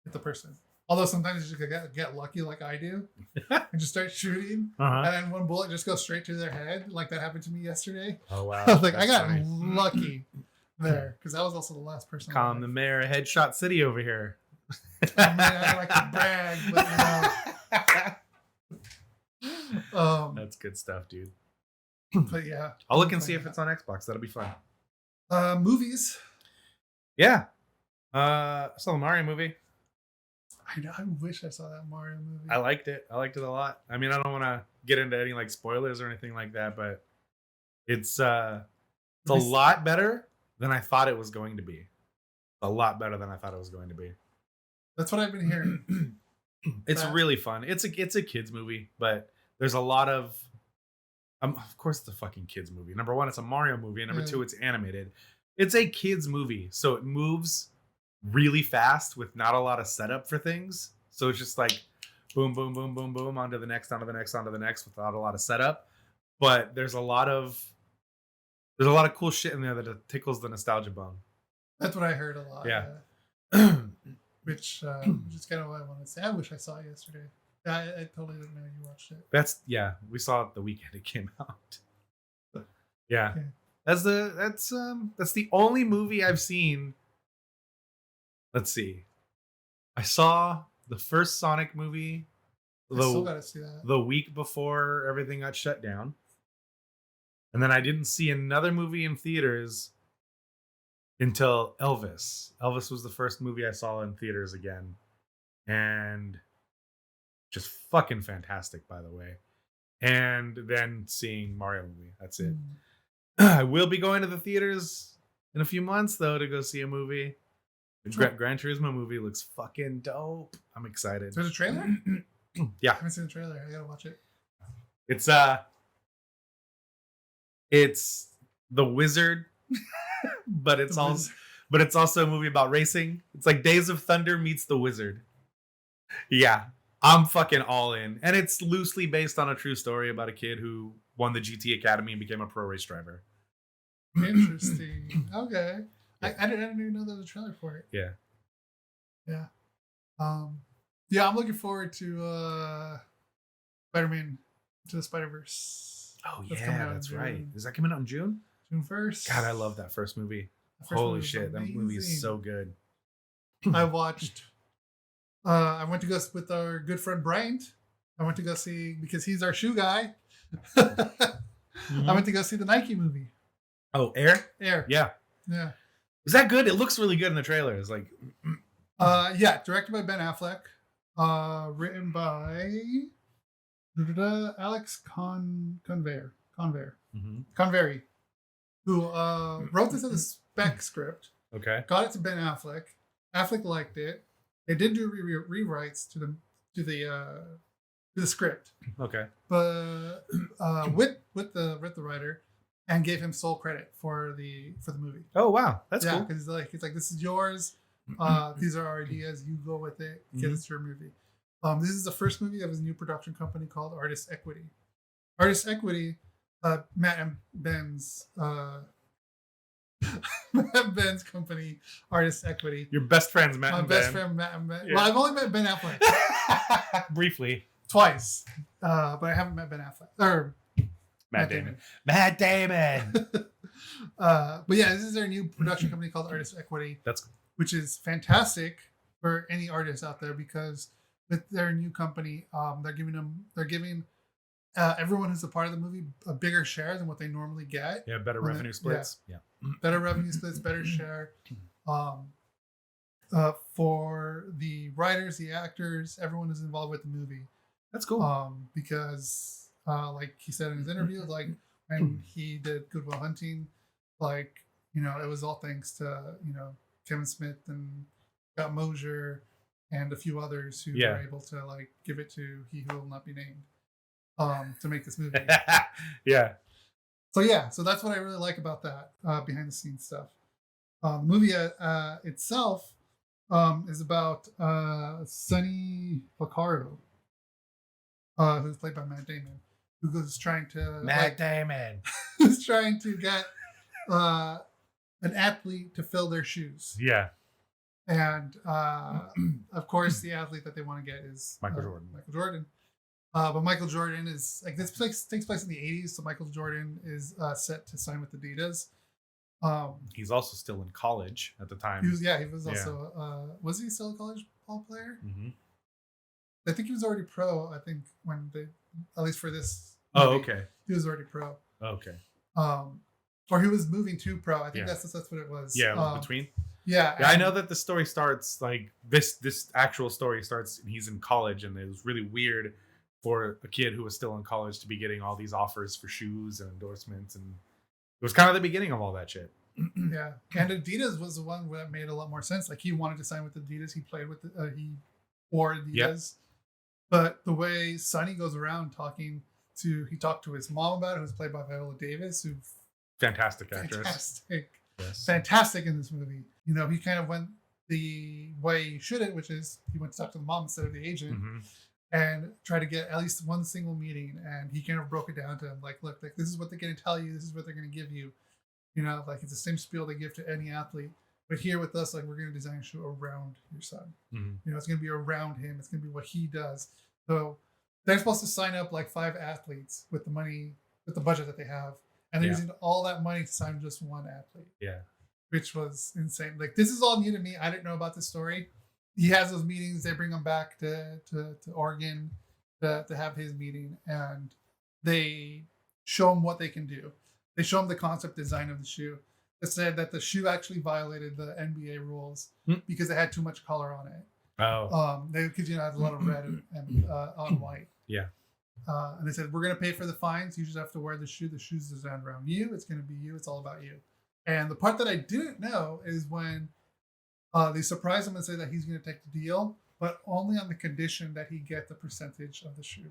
hit the person. Although sometimes you just get lucky like I do and just start shooting, and then one bullet just goes straight to their head. Like that happened to me yesterday. Oh wow! I was like, I got lucky there because that was also the last person. Calm the mayor of Headshot City over here. I mean, I like to brag, but that's good stuff, dude. But yeah, I'll look and see if it's on Xbox. That'll be fun. Movies. Yeah. I saw the Mario movie. I know. I wish I saw that Mario movie. I liked it. I liked it a lot. I mean, I don't want to get into any like spoilers or anything like that, but it's a lot better than I thought it was going to be. A lot better than I thought it was going to be. That's what I've been hearing. It's really fun. It's a kids movie, but there's a lot of course it's a fucking kids movie. Number one, it's a Mario movie, and number two, it's animated. It's a kids movie, so it moves really fast with not a lot of setup for things. So it's just like boom, boom, boom, boom, boom, onto the next, onto the next, onto the next, without a lot of setup. But there's a lot of cool shit in there that tickles the nostalgia bone. That's what I heard a lot. Yeah. Which is kind of what I want to say. I wish I saw it yesterday. I totally didn't know you watched it. We saw it the weekend it came out. Yeah. Okay. That's the only movie I've seen. Let's see. I saw the first Sonic movie I still gotta see that. The week before everything got shut down. And then I didn't see another movie in theaters until Elvis. Elvis was the first movie I saw in theaters again. And just fucking fantastic, by the way. And then seeing Mario movie. That's it. I will be going to the theaters in a few months, though, to go see a movie. The Gran Turismo movie looks fucking dope. I'm excited. There's a trailer? Yeah. I haven't seen the trailer. I gotta watch it. It's The Wizard, but it's also a movie about racing. It's like Days of Thunder meets The Wizard. Yeah. I'm fucking all in. And it's loosely based on a true story about a kid who won the GT Academy and became a pro race driver. Interesting. Okay. I didn't even know there was a trailer for it. Yeah. Yeah. Yeah, I'm looking forward to Spider-Man to the Spider-Verse. Oh, that's right. Is that coming out in June? June 1st. God, I love that first movie. Holy shit, that movie is so good. I watched... I went to go with our good friend Bryant. I went to go see, because he's our shoe guy. I went to go see the Nike movie. Oh, Air? Air. Yeah. Yeah. Is that good? It looks really good in the trailer. It's like... yeah, directed by Ben Affleck. Written by Alex Convery, who wrote this as a spec script. Okay. Got it to Ben Affleck. Affleck liked it. They did do rewrites to the script. Okay. But with the writer, and gave him sole credit for the movie. Oh wow, that's cool. Because he's like, this is yours. These are our ideas. You go with it because it's your movie. This is the first movie of his new production company called Artist Equity. Artist Equity, Matt and Ben's company, Artist Equity. Your best friends, Matt and Ben. My best friend, Matt and Ben. Yeah. Well, I've only met Ben Affleck. Briefly. Twice. But I haven't met Ben Affleck. Or Matt Damon. Matt Damon! But yeah, this is their new production company called Artist Equity. That's cool. Which is fantastic for any artist out there, because with their new company, they're giving everyone who's a part of the movie a bigger share than what they normally get. Yeah, better revenue splits. Yeah. Better revenue splits, better share. For the writers, the actors, everyone who's involved with the movie. That's cool. Because like he said in his interview, like when he did Good Will Hunting, like, it was all thanks to, Kevin Smith and Scott Mosier and a few others who were able to like give it to He Who Will Not Be Named to make this movie. Yeah. So that's what I really like about that behind the scenes stuff. The movie itself is about Sonny Vaccaro, who's played by Matt Damon, who's trying to who's trying to get an athlete to fill their shoes. Yeah. And of course, the athlete that they want to get is Michael Jordan. But Michael Jordan is like, this takes place in the 80s, so Michael Jordan is set to sign with Adidas. He's also still in college at the time. He was also. Was he still a college ball player? Mm-hmm. I think he was already pro. I think when they, at least for this. Oh, okay. He was already pro. Okay. Or he was moving to pro. I think that's what it was. Yeah, it was between. Yeah, I know that the story starts like this actual story starts and he's in college, and it was really weird for a kid who was still in college to be getting all these offers for shoes and endorsements, and it was kind of the beginning of all that shit. Yeah, and Adidas was the one that made a lot more sense. Like he wanted to sign with Adidas. He played with he wore Adidas, Yep. but the way Sonny goes around he talked to his mom about it, who was played by Viola Davis, who Fantastic actress. Fantastic in this movie. You know, he kind of went the way he should have, which is he went to talk to the mom instead of the agent. And try to get at least one single meeting, and he kind of broke it down to him like, look, like this is what they're going to tell you, this is what they're going to give you, you know, like it's the same spiel they give to any athlete, but here with us, like we're going to design a shoe around your son. You know, it's going to be around him, it's going to be what he does. So they're supposed to sign up like 5 athletes with the money, with the budget that they have, and they're using all that money to sign just one athlete, which was insane. Like this is all new to me. I didn't know about this story. He has those meetings. They bring him back to Oregon to have his meeting, and they show him what they can do. They show him the concept design of the shoe. It said that the shoe actually violated the NBA rules because it had too much color on it. Because it has a lot of red and on white. Yeah. And they said, we're going to pay for the fines. You just have to wear the shoe. The shoe's designed around you. It's going to be you. It's all about you. And the part that I didn't know is when they surprise him and say that he's going to take the deal, but only on the condition that he get the percentage of the shoe,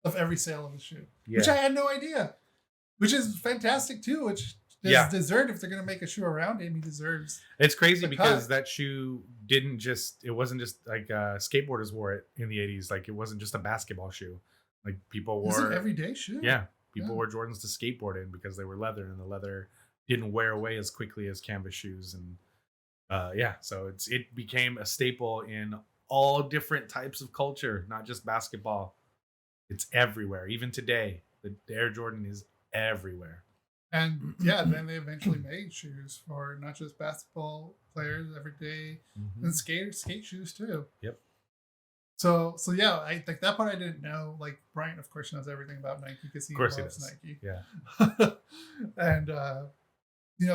of every sale of the shoe, which I had no idea, which is fantastic too, which is deserved. If they're going to make a shoe around him, he deserves. It's crazy because that shoe it wasn't just like skateboarders wore it in the 80s. Like it wasn't just a basketball shoe. Like people wore. It's an everyday shoe. Yeah. People wore Jordans to skateboard in because they were leather, and the leather didn't wear away as quickly as canvas shoes. And so it became a staple in all different types of culture, not just basketball. It's everywhere. Even today, the Air Jordan is everywhere. And then they eventually made shoes for not just basketball players, everyday, and skate shoes too. Yep. So I like that part I didn't know. Like Brian, of course, knows everything about Nike because he loves Nike. Yeah. And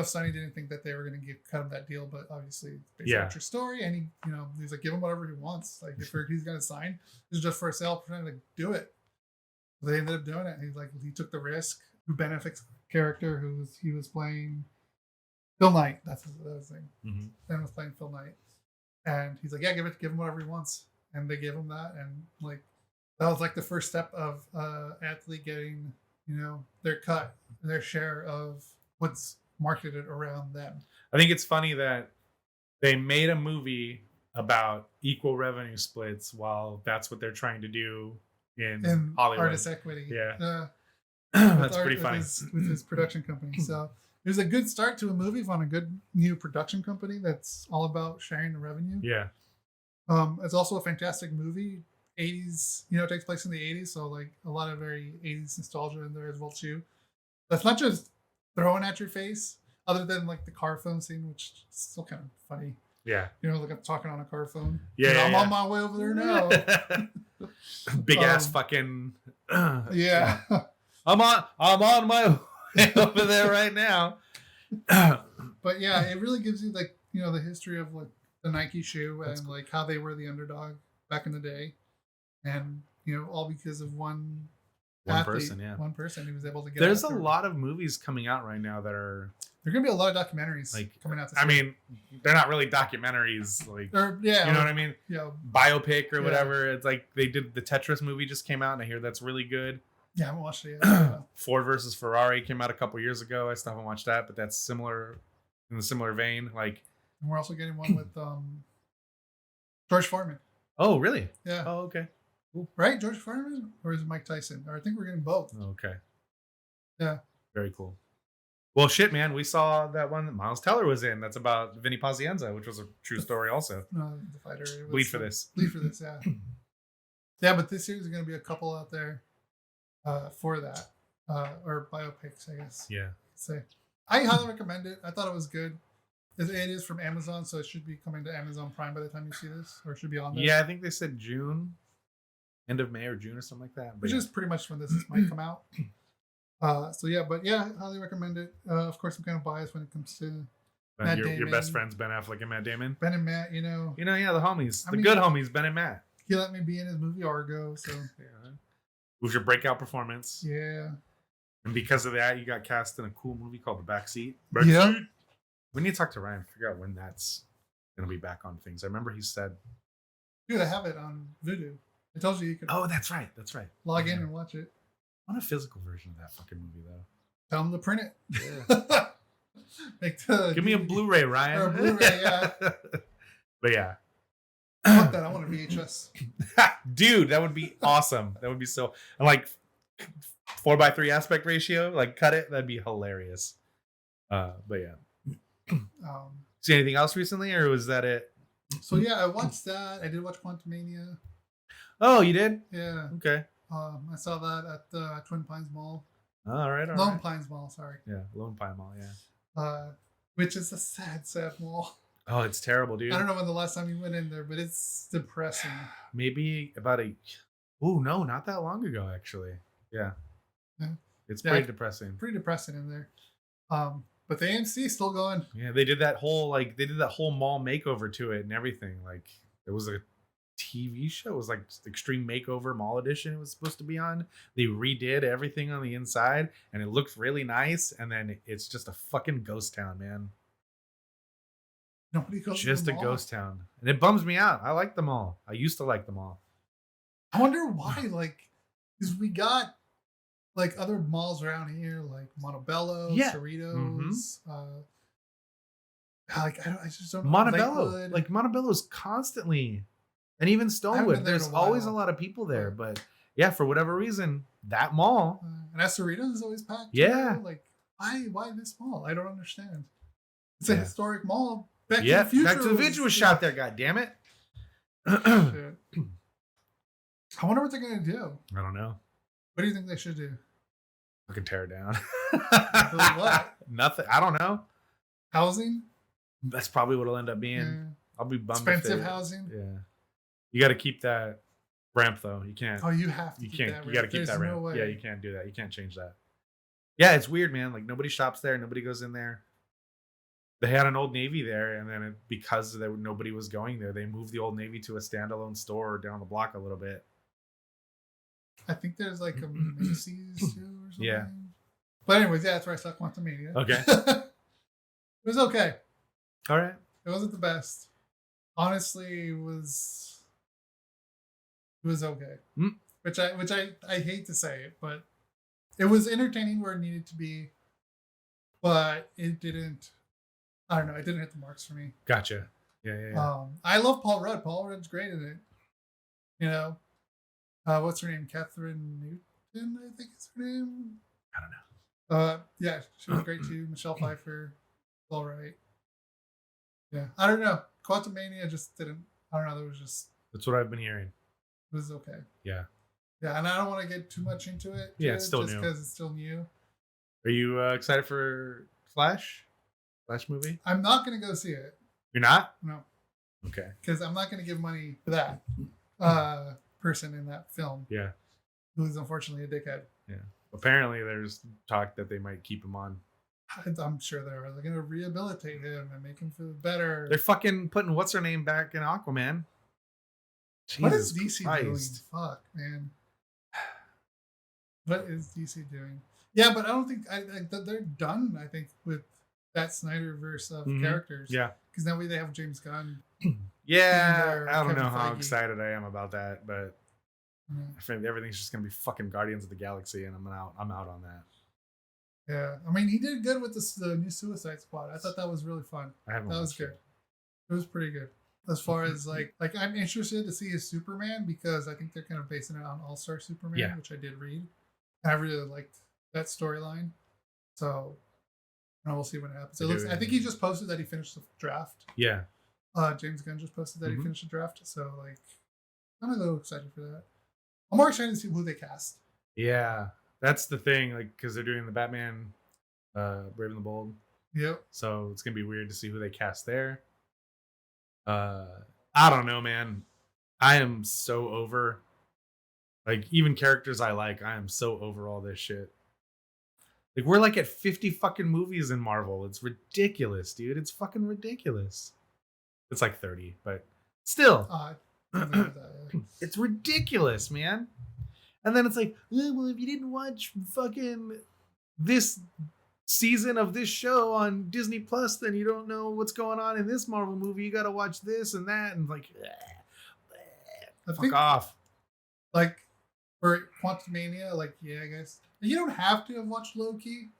Sonny didn't think that they were going to cut him that deal, but obviously it's based on a true story, and he's like, give him whatever he wants. Like if he's going to sign, this is just for a sale, like do it. So they ended up doing it. And he took the risk. Who benefits character he was playing Phil Knight. That's his thing. Ben was playing Phil Knight, and he's like, yeah, give him whatever he wants, and they gave him that, and like that was like the first step of athlete getting their cut, their share of what's marketed around them. I think it's funny that they made a movie about equal revenue splits while that's what they're trying to do in Hollywood. Artist equity. Yeah. That's pretty funny. With his production company. So it was a good start to a movie on a good new production company that's all about sharing the revenue. Yeah. It's also a fantastic movie. 80s, it takes place in the 80s, so like a lot of very 80s nostalgia in there as well too. That's not just thrown at your face, other than like the car phone scene, which is still kind of funny. Yeah. Like I'm talking on a car phone. Yeah. I'm on my way over there now. Big ass fucking. Yeah. I'm on my way over there right now. But yeah, it really gives you like the history of like the Nike shoe and like how they were the underdog back in the day, and all because of one athlete, one person who was able to get. There's a lot of movies coming out right now that are. There are gonna be a lot of documentaries coming out. I mean, they're not really documentaries, like you know what I mean? Yeah, biopic or whatever. It's like they did the Tetris movie just came out, and I hear that's really good. Yeah, I haven't watched it yet. Ford versus Ferrari came out a couple years ago. I still haven't watched that, but that's similar in the similar vein. Like, and we're also getting one with George Foreman. Oh, really? Yeah. Oh, okay. Cool. Right, George Foreman, or is it Mike Tyson? Or I think we're getting both. Okay. Yeah. Very cool. Well, shit, man. We saw that one that Miles Teller was in. That's about Vinny Pazienza, which was a true story also. The fighter. Bleed for this. Bleed for this, yeah. Yeah, but this year is going to be a couple out there for that. Or biopics, I guess. Yeah. I highly recommend it. I thought it was good. It is from Amazon, so it should be coming to Amazon Prime by the time you see this, or it should be on there. Yeah, I think they said June, end of May or June or something like that. Which is pretty much when this might come out. I highly recommend it. Of course, I'm kind of biased when it comes to Your best friends Ben Affleck and Matt Damon. Ben and Matt, yeah, the homies, good homies, Ben and Matt. He let me be in his movie Argo, so yeah. It was your breakout performance. Yeah. And because of that, you got cast in a cool movie called The Backseat. Yeah. We need to talk to Ryan, figure out when that's gonna be back on things. I remember he said, "Dude, I have it on Vudu. I told you could." Oh, that's right. Log in and watch it. I want a physical version of that fucking movie, though. Tell them to print it. Yeah. Give me a Blu-ray, Ryan. Or a Blu-ray, yeah. But yeah. I want that. I want a VHS. Dude, that would be awesome. That would be so... Like, 4:3 aspect ratio. Like, cut it. That'd be hilarious. But yeah. See anything else recently, or was that it? So yeah, I watched that. I did watch Quantumania. Oh, you did? Yeah. Okay. I saw that at the Twin Pines Mall. All right. Lone Pines Mall, sorry. Yeah, Lone Pine Mall, yeah. Which is a sad mall. Oh, it's terrible, dude. I don't know when the last time you went in there, but it's depressing. Maybe about no, not that long ago, actually. Yeah. It's pretty depressing. Pretty depressing in there. But the AMC is still going. Yeah, they did that whole mall makeover to it and everything. Like, it was a TV show. It was like Extreme Makeover Mall Edition it was supposed to be on. They redid everything on the inside and it looked really nice, and then it's just a fucking ghost town, man. Nobody goes just to a the mall. Ghost town. And it bums me out. I like the mall. I used to like the mall. I wonder why, because we got other malls around here, like Montebello, Cerritos. I just don't know. Montebello. Montebello's constantly, and even Stonewood, there's always a lot of people there. But yeah, for whatever reason, that mall. And Cerritos is always packed. Yeah. Why this mall? I don't understand. It's a historic mall. Back to the Future was shot there, god damn it. I wonder what they're gonna do. I don't know. What do you think they should do? Fucking tear it down. What? Nothing. I don't know. Housing? That's probably what it'll end up being. Yeah. I'll be bummed. Expensive housing? Yeah. You got to keep that ramp, though. You can't. Oh, you have to. You can't. You got to keep that ramp. Yeah, you can't do that. You can't change that. Yeah, it's weird, man. Nobody shops there. Nobody goes in there. They had an Old Navy there, and then because nobody was going there, they moved the Old Navy to a standalone store down the block a little bit. I think there's a Macy's too or something. Yeah. But anyways, that's where I saw Quantumania. Okay. It was okay. All right. It wasn't the best. Honestly, it was okay. Which I hate to say it, but it was entertaining where it needed to be. But it didn't. I don't know. It didn't hit the marks for me. Gotcha. Yeah. I love Paul Rudd. Paul Rudd's great in it. What's her name? Catherine Newton, I think is her name. I don't know. Yeah, she was great too. Michelle Pfeiffer, all right. Yeah, I don't know. Quantumania just didn't. I don't know. There was just. That's what I've been hearing. It was okay. Yeah. Yeah, and I don't want to get too much into it. Yeah, it's still just new. because it's still new. Are you excited for Flash? Flash movie? I'm not gonna go see it. You're not? No. Okay. Because I'm not gonna give money to that person in that film. Yeah. Who is unfortunately a dickhead. Yeah. Apparently, there's talk that they might keep him on. I'm sure they're going to rehabilitate him and make him feel better. They're fucking putting what's her name back in Aquaman. What is DC Christ. doing? Fuck, man. What is DC doing? Yeah, but I don't think they're done. I think with that Snyderverse of characters. Yeah. Because now they have James Gunn. Yeah, I don't Kevin know how Feige. excited I am about that, but I think everything's just gonna be fucking Guardians of the Galaxy, and I'm out on that. Yeah, I mean, he did good with the new Suicide Squad. I thought that was really fun. That was good. It was pretty good. As far as I'm interested to see his Superman because I think they're kind of basing it on All-Star Superman, which I did read. I really liked that storyline. So, we'll see what happens. I think he just posted that he finished the draft. Yeah. James Gunn just posted that he finished the draft. So, I'm a little excited for that. I'm more excited to see who they cast. Yeah, that's the thing. Because they're doing the Batman, Brave and the Bold. Yep. So it's gonna be weird to see who they cast there. I don't know, man. I am so over. Even characters I like, I am so over all this shit. Like we're like at 50 fucking movies in Marvel. It's ridiculous, dude. It's fucking ridiculous. It's like 30, but still. It's ridiculous, man. And then it's like, oh, well, if you didn't watch fucking this season of this show on Disney Plus, then you don't know what's going on in this Marvel movie. You got to watch this and that, and like, fuck off. Like for Quantumania, like I guess you don't have to have watched Loki,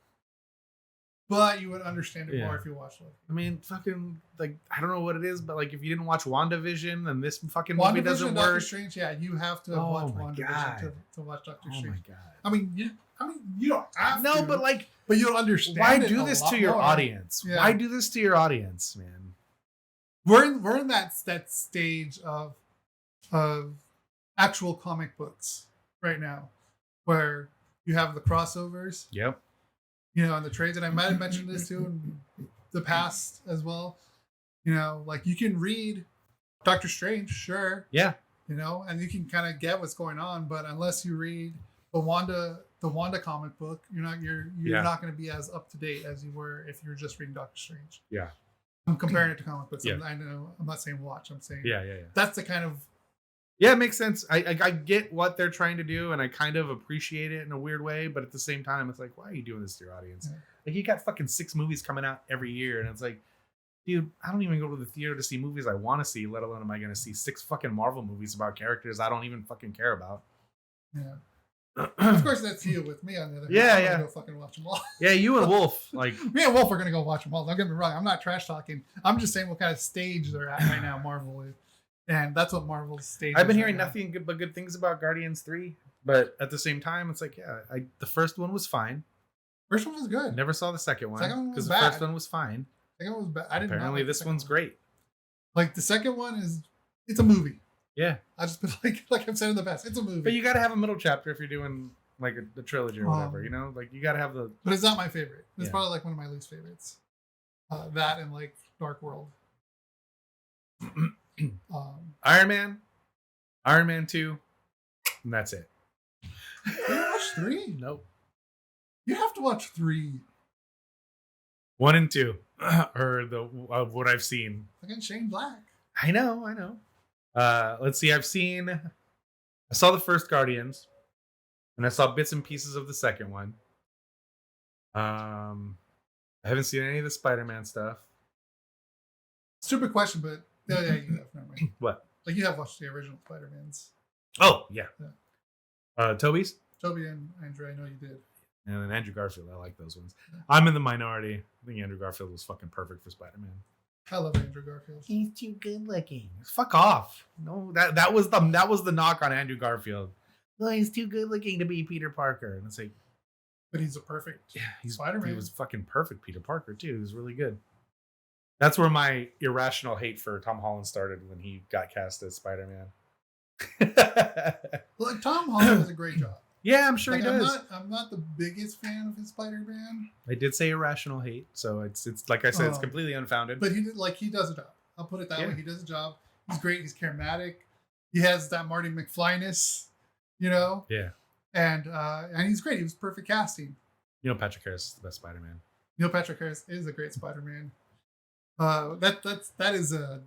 but you would understand it more if you watched Loki. I mean, fucking like I don't know what it is, but like if you didn't watch WandaVision, then this fucking movie doesn't work. Doctor Strange, you have to have watched WandaVision to watch Doctor Strange. Oh my god! I mean, you don't have to. No, but you'll understand. Why do this to your audience? Yeah. Why do this to your audience, man? We're in that stage of actual comic books right now, where you have the crossovers. Yep. And the trades, and I might have mentioned this too in the past as well. Like you can read Doctor Strange, sure. Yeah. And you can kind of get what's going on, but unless you read the Wanda comic book, you're not going to be as up to date as you were if you were just reading Doctor Strange. Yeah. I'm comparing it to comic books. Yeah. I know I'm not saying watch. I'm saying yeah. That's the kind of. Yeah, it makes sense. I get what they're trying to do, and I kind of appreciate it in a weird way, but at the same time, it's like, why are you doing this to your audience? Yeah. Like, you got fucking 6 movies coming out every year, and it's like, dude, I don't even go to the theater to see movies I want to see, let alone am I going to see 6 fucking Marvel movies about characters I don't even fucking care about. Yeah. Of course, that's you. With me, on the other hand, I'm gonna go fucking watch them all. Yeah, you and Wolf. Like me and Wolf are going to go watch them all. Don't get me wrong. I'm not trash talking. I'm just saying what kind of stage they're at right now, Marvel is. And that's what Marvel's stage. I've been hearing nothing but good things about Guardians 3, but at the same time, it's like, the first one was fine. First one was good. Never saw the second one because the first one was fine. Second one was bad. Apparently, this one's great. Like the second one it's a movie. Yeah, I just been like I've said in the past, it's a movie. But you got to have a middle chapter if you're doing like a trilogy or whatever, like you got to have the. But it's not my favorite. It's probably like one of my least favorites. That and like Dark World. Iron Man 2, and that's it. You didn't watch 3? Nope. You have to watch 3. 1 and 2 are of what I've seen. Again, Shane Black. I know. Let's see. I saw the first Guardians, and I saw bits and pieces of the second one. I haven't seen any of the Spider-Man stuff. Stupid question, but you have. Never mind. What? Like you have watched the original Spider-Mans. Oh yeah. Toby's. Toby and Andrew, I know you did. And then Andrew Garfield, I like those ones. Yeah. I'm in the minority. I think Andrew Garfield was fucking perfect for Spider-Man. I love Andrew Garfield. He's too good looking. Fuck off. No, that was the knock on Andrew Garfield. Well, he's too good looking to be Peter Parker. And it's like, but he's a perfect Spider-Man. He was fucking perfect Peter Parker too. He was really good. That's where my irrational hate for Tom Holland started, when he got cast as Spider-Man. Look, Tom Holland does a great job. Yeah, I'm sure he does. I'm not the biggest fan of his Spider-Man. I did say irrational hate, so it's like I said, it's completely unfounded. But he does a job. I'll put it that way. He does a job. He's great. He's charismatic. He has that Marty McFly-ness, Yeah. And he's great. He was perfect casting. Neil Patrick Harris is the best Spider-Man. Neil Patrick Harris is a great Spider-Man. That is a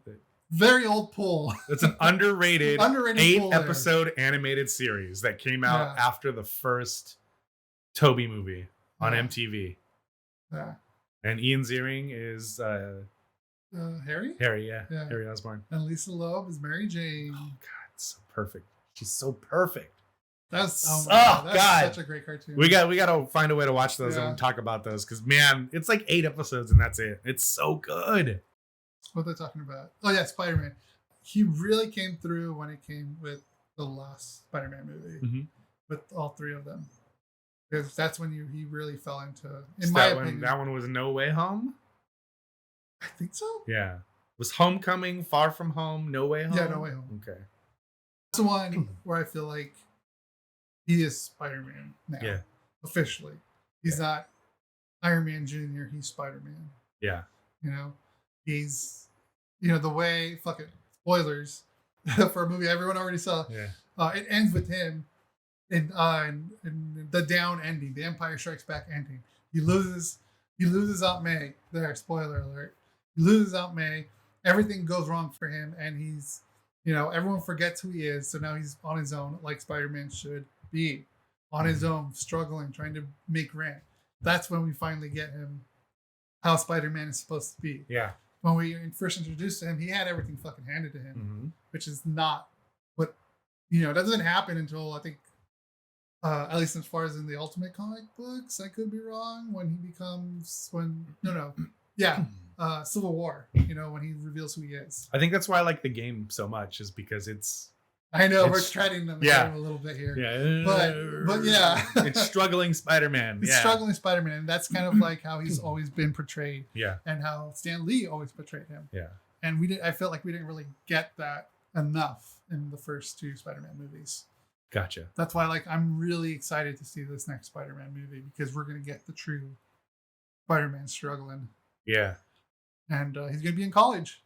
very old pull. It's an underrated 8-episode animated series that came out after the first Toby movie on MTV. Yeah. And Ian Ziering is Harry? Harry, yeah. Harry Osborn. And Lisa Loeb is Mary Jane. Oh god, so perfect. She's so perfect. That's such a great cartoon. We got to find a way to watch those and talk about those, because man, it's like 8 episodes and that's it. It's so good. What they're talking about? Oh yeah, Spider-Man. He really came through when it came with the last Spider-Man movie, with all 3 of them, because that's when he really fell into. In my opinion, that one was No Way Home. I think so. Yeah, was Homecoming, Far From Home, No Way Home. Yeah, No Way Home. Okay, that's the one where I feel like he is Spider-Man now. Yeah, officially, he's not Iron Man Jr. He's Spider-Man. Yeah, he's. The way, spoilers for a movie everyone already saw. Yeah. It ends with him in the down ending, the Empire Strikes Back ending. He loses Aunt May. There, spoiler alert. He loses Aunt May. Everything goes wrong for him, and he's, everyone forgets who he is. So now he's on his own, like Spider-Man should be, on his own, struggling, trying to make rent. That's when we finally get him how Spider-Man is supposed to be. Yeah. When we first introduced him, he had everything fucking handed to him, which is not what, that doesn't happen until I think, at least as far as in the Ultimate comic books, I could be wrong, Civil War, when he reveals who he is. I think that's why I like the game so much, is because it's... I know, we're treading them a little bit here. Yeah. But yeah. It's struggling Spider-Man. It's struggling Spider-Man. And that's kind of like how he's always been portrayed. Yeah. And how Stan Lee always portrayed him. Yeah. And I felt like we didn't really get that enough in the first two Spider-Man movies. Gotcha. That's why I'm really excited to see this next Spider-Man movie, because we're going to get the true Spider-Man struggling. Yeah. And he's going to be in college.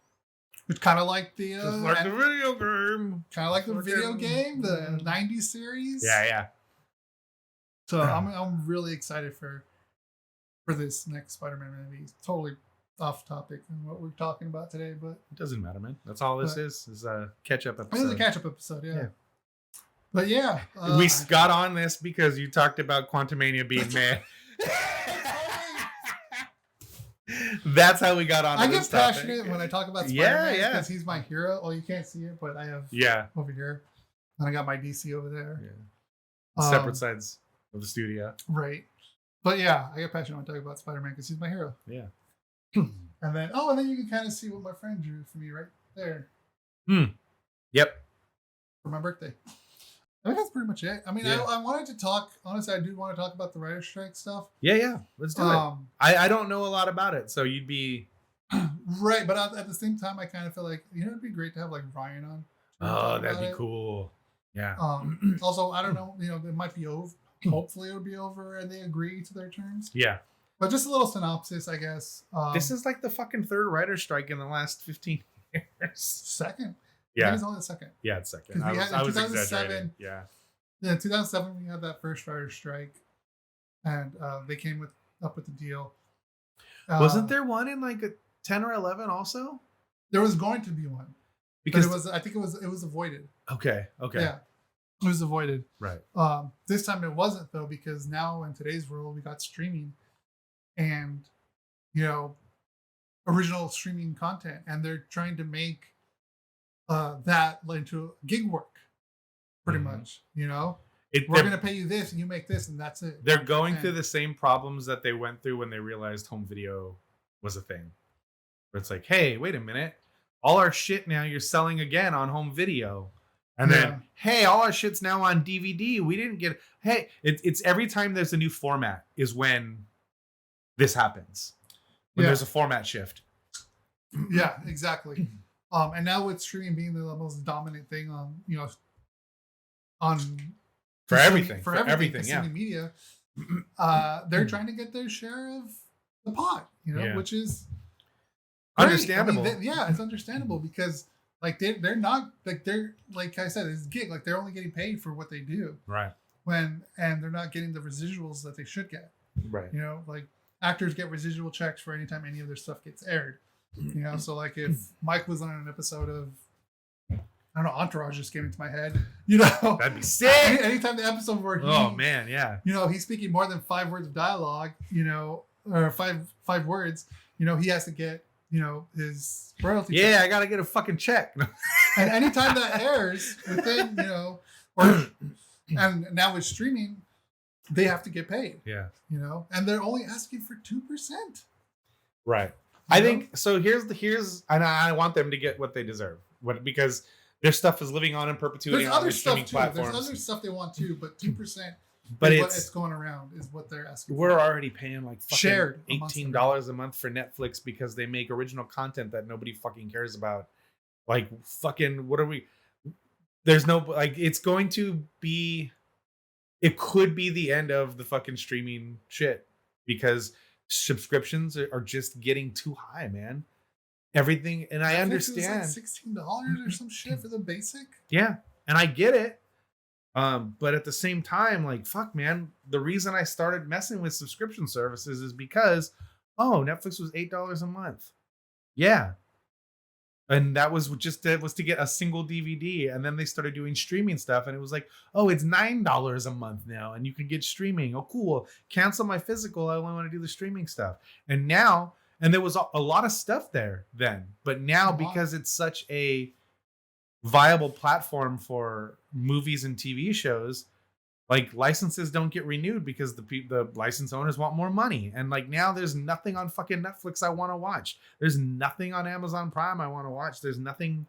Which kind of like the video game. Kind of like the video game, the 90s series. Yeah. So I'm really excited for this next Spider-Man movie. Totally off topic and what we're talking about today, but it doesn't matter, man. That's all this is a catch-up episode. It is a catch-up episode, yeah. But yeah. We got on this because you talked about Quantumania being mad. That's how we got on. I get passionate when I talk about Spider-Man because he's my hero. Oh, you can't see it, but I have over here. And I got my DC over there. Yeah. Separate sides of the studio. Right. But yeah, I get passionate when I talk about Spider-Man because he's my hero. Yeah. And then you can kind of see what my friend drew for me right there. Yep. For my birthday. I think that's pretty much it. I mean, I wanted to talk. Honestly, I do want to talk about the writer's strike stuff. Yeah. Let's do it. I don't know a lot about it, so you'd be right. But at the same time, I kind of feel like it'd be great to have like Ryan on. Oh, that'd be cool. Yeah. Also, I don't know. It might be over. Hopefully, it'll be over, and they agree to their terms. Yeah. But just a little synopsis, I guess. This is like the fucking third writer's strike in the last 15 years. Second. Yeah. I think it's only the second. Yeah, it's second. Because we had in 2007. Yeah. Yeah, in 2007 we had that first writer's strike, and they came up with the deal. Wasn't there one in like a 10 or 11 also? There was going to be one, because I think it was avoided. Okay. Yeah, it was avoided. Right. This time it wasn't, though, because now in today's world we got streaming, and original streaming content, and they're trying to make that into gig work. Pretty much, we're going to pay you this and you make this and that's it. They're going through the same problems that they went through when they realized home video was a thing. Where it's like, hey, wait a minute. All our shit now you're selling again on home video. And then, hey, all our shit's now on DVD. We didn't get... Hey, it's every time there's a new format is when this happens. When there's a format shift. Yeah, exactly. And now with streaming being the most dominant thing for everything, media, they're trying to get their share of the pot, which is understandable. I mean, it's understandable because they're not they're like I said, it's gig, they're only getting paid for what they do, right? And they're not getting the residuals that they should get, right? Actors get residual checks for any time any of their stuff gets aired, So if Mike was on an episode of, I don't know, Entourage just came into my head. That'd be sick. Anytime the episode where he's speaking more than 5 words of dialogue, or five words, he has to get, his royalty. Yeah, check. I gotta get a fucking check. And anytime that airs within, and now with streaming, they have to get paid. Yeah. And they're only asking for 2%. Right. I think so. Here's, and I want them to get what they deserve. Because their stuff is living on in perpetuity on the streaming platforms. There's other stuff they want too, but 2%. But it's going around is what they're asking. We're already paying like fucking $18 a month for Netflix because they make original content that nobody fucking cares about. Like fucking, what are we? There's no it's going to be. It could be the end of the fucking streaming shit because subscriptions are just getting too high, man. Everything, and I understand. It was like $16 or some shit for the basic. Yeah, and I get it, But at the same time, like, fuck, man, the reason I started messing with subscription services is because, oh, Netflix was $8 a month. Yeah. And that was just it was to get a single DVD. And then they started doing streaming stuff. And it was like, oh, it's $9 a month now. And you can get streaming. Oh, cool. Cancel my physical. I only want to do the streaming stuff. And now, and there was a lot of stuff there then. But now, because it's such a viable platform for movies and TV shows, like, licenses don't get renewed because the license owners want more money. And like, now there's nothing on fucking Netflix I want to watch. There's nothing on Amazon Prime I want to watch. There's nothing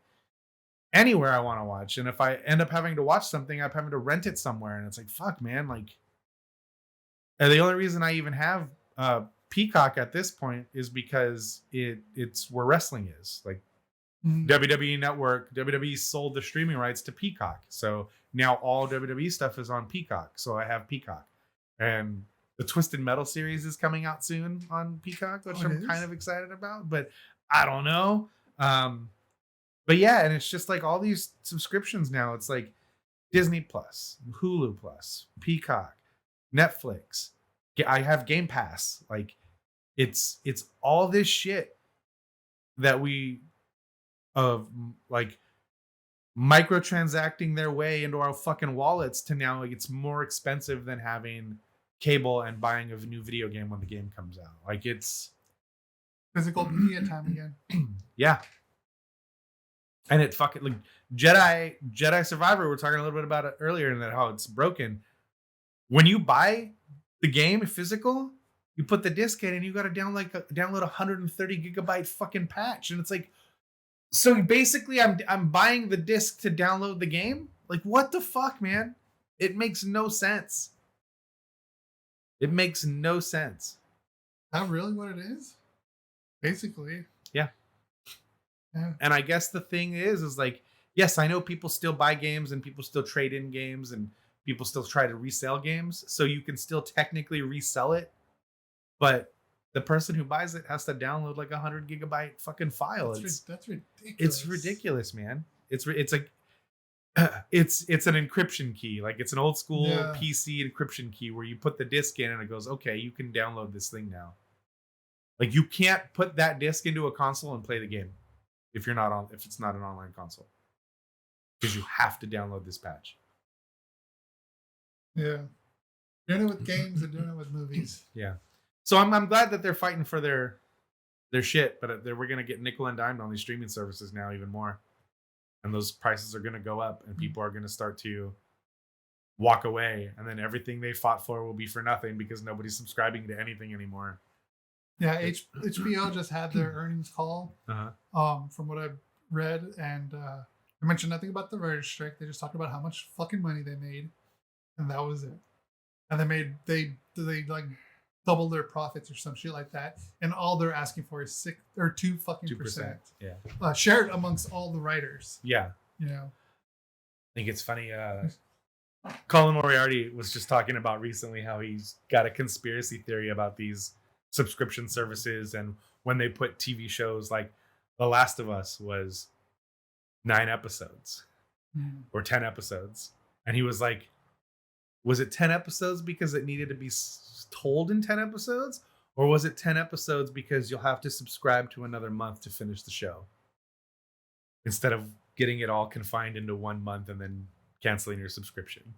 anywhere I want to watch. And if I end up having to watch something, I'm having to rent it somewhere. And it's like, fuck, man. Like, and the only reason I even have Peacock at this point is because it's where wrestling is. Like, WWE Network, WWE sold the streaming rights to Peacock. So now all WWE stuff is on Peacock. So I have Peacock. And the Twisted Metal series is coming out soon on Peacock, which I'm kind of excited about, but I don't know. But yeah, and it's just like all these subscriptions now. It's like Disney Plus, Hulu Plus, Peacock, Netflix. I have Game Pass. Like, it's all this shit that we of like microtransacting their way into our fucking wallets to now, like, it's more expensive than having cable and buying a new video game when the game comes out. Like, it's physical media time again. Yeah. And it fucking, like, Jedi Survivor, we're talking a little bit about it earlier, and that how it's broken. When you buy the game physical, you put the disc in and you got to download 130 gigabyte fucking patch, and it's like, so basically, I'm buying the disc to download the game? Like, what the fuck, man? It makes no sense. It makes no sense. Not really what it is? Basically. Yeah. And I guess the thing is like, yes, I know people still buy games and people still trade in games and people still try to resell games. So you can still technically resell it. But the person who buys it has to download like 100 gigabyte fucking file. That's ridiculous. It's ridiculous, man. It's like it's an encryption key. Like, it's an old school PC encryption key where you put the disc in and it goes, okay, you can download this thing now. Like, you can't put that disc into a console and play the game if it's not an online console, because you have to download this patch. Yeah, doing it with games and doing it with movies. Yeah. So I'm glad that they're fighting for their shit, but we're going to get nickel and dimed on these streaming services now even more. And those prices are going to go up and people are going to start to walk away. And then everything they fought for will be for nothing because nobody's subscribing to anything anymore. Yeah, HBO just had their earnings call, from what I've read. And they mentioned nothing about the writer's strike. They just talked about how much fucking money they made. And that was it. And they like doubled their profits or some shit like that, and all they're asking for is 2%. Yeah, shared amongst all the writers. Yeah, you know. I think it's funny. Colin Moriarty was just talking about recently how he's got a conspiracy theory about these subscription services, and when they put TV shows like The Last of Us was 9 episodes or 10 episodes, and he was like, was it 10 episodes because it needed to be told in 10 episodes, or was it 10 episodes because you'll have to subscribe to another month to finish the show instead of getting it all confined into 1 month and then canceling your subscription?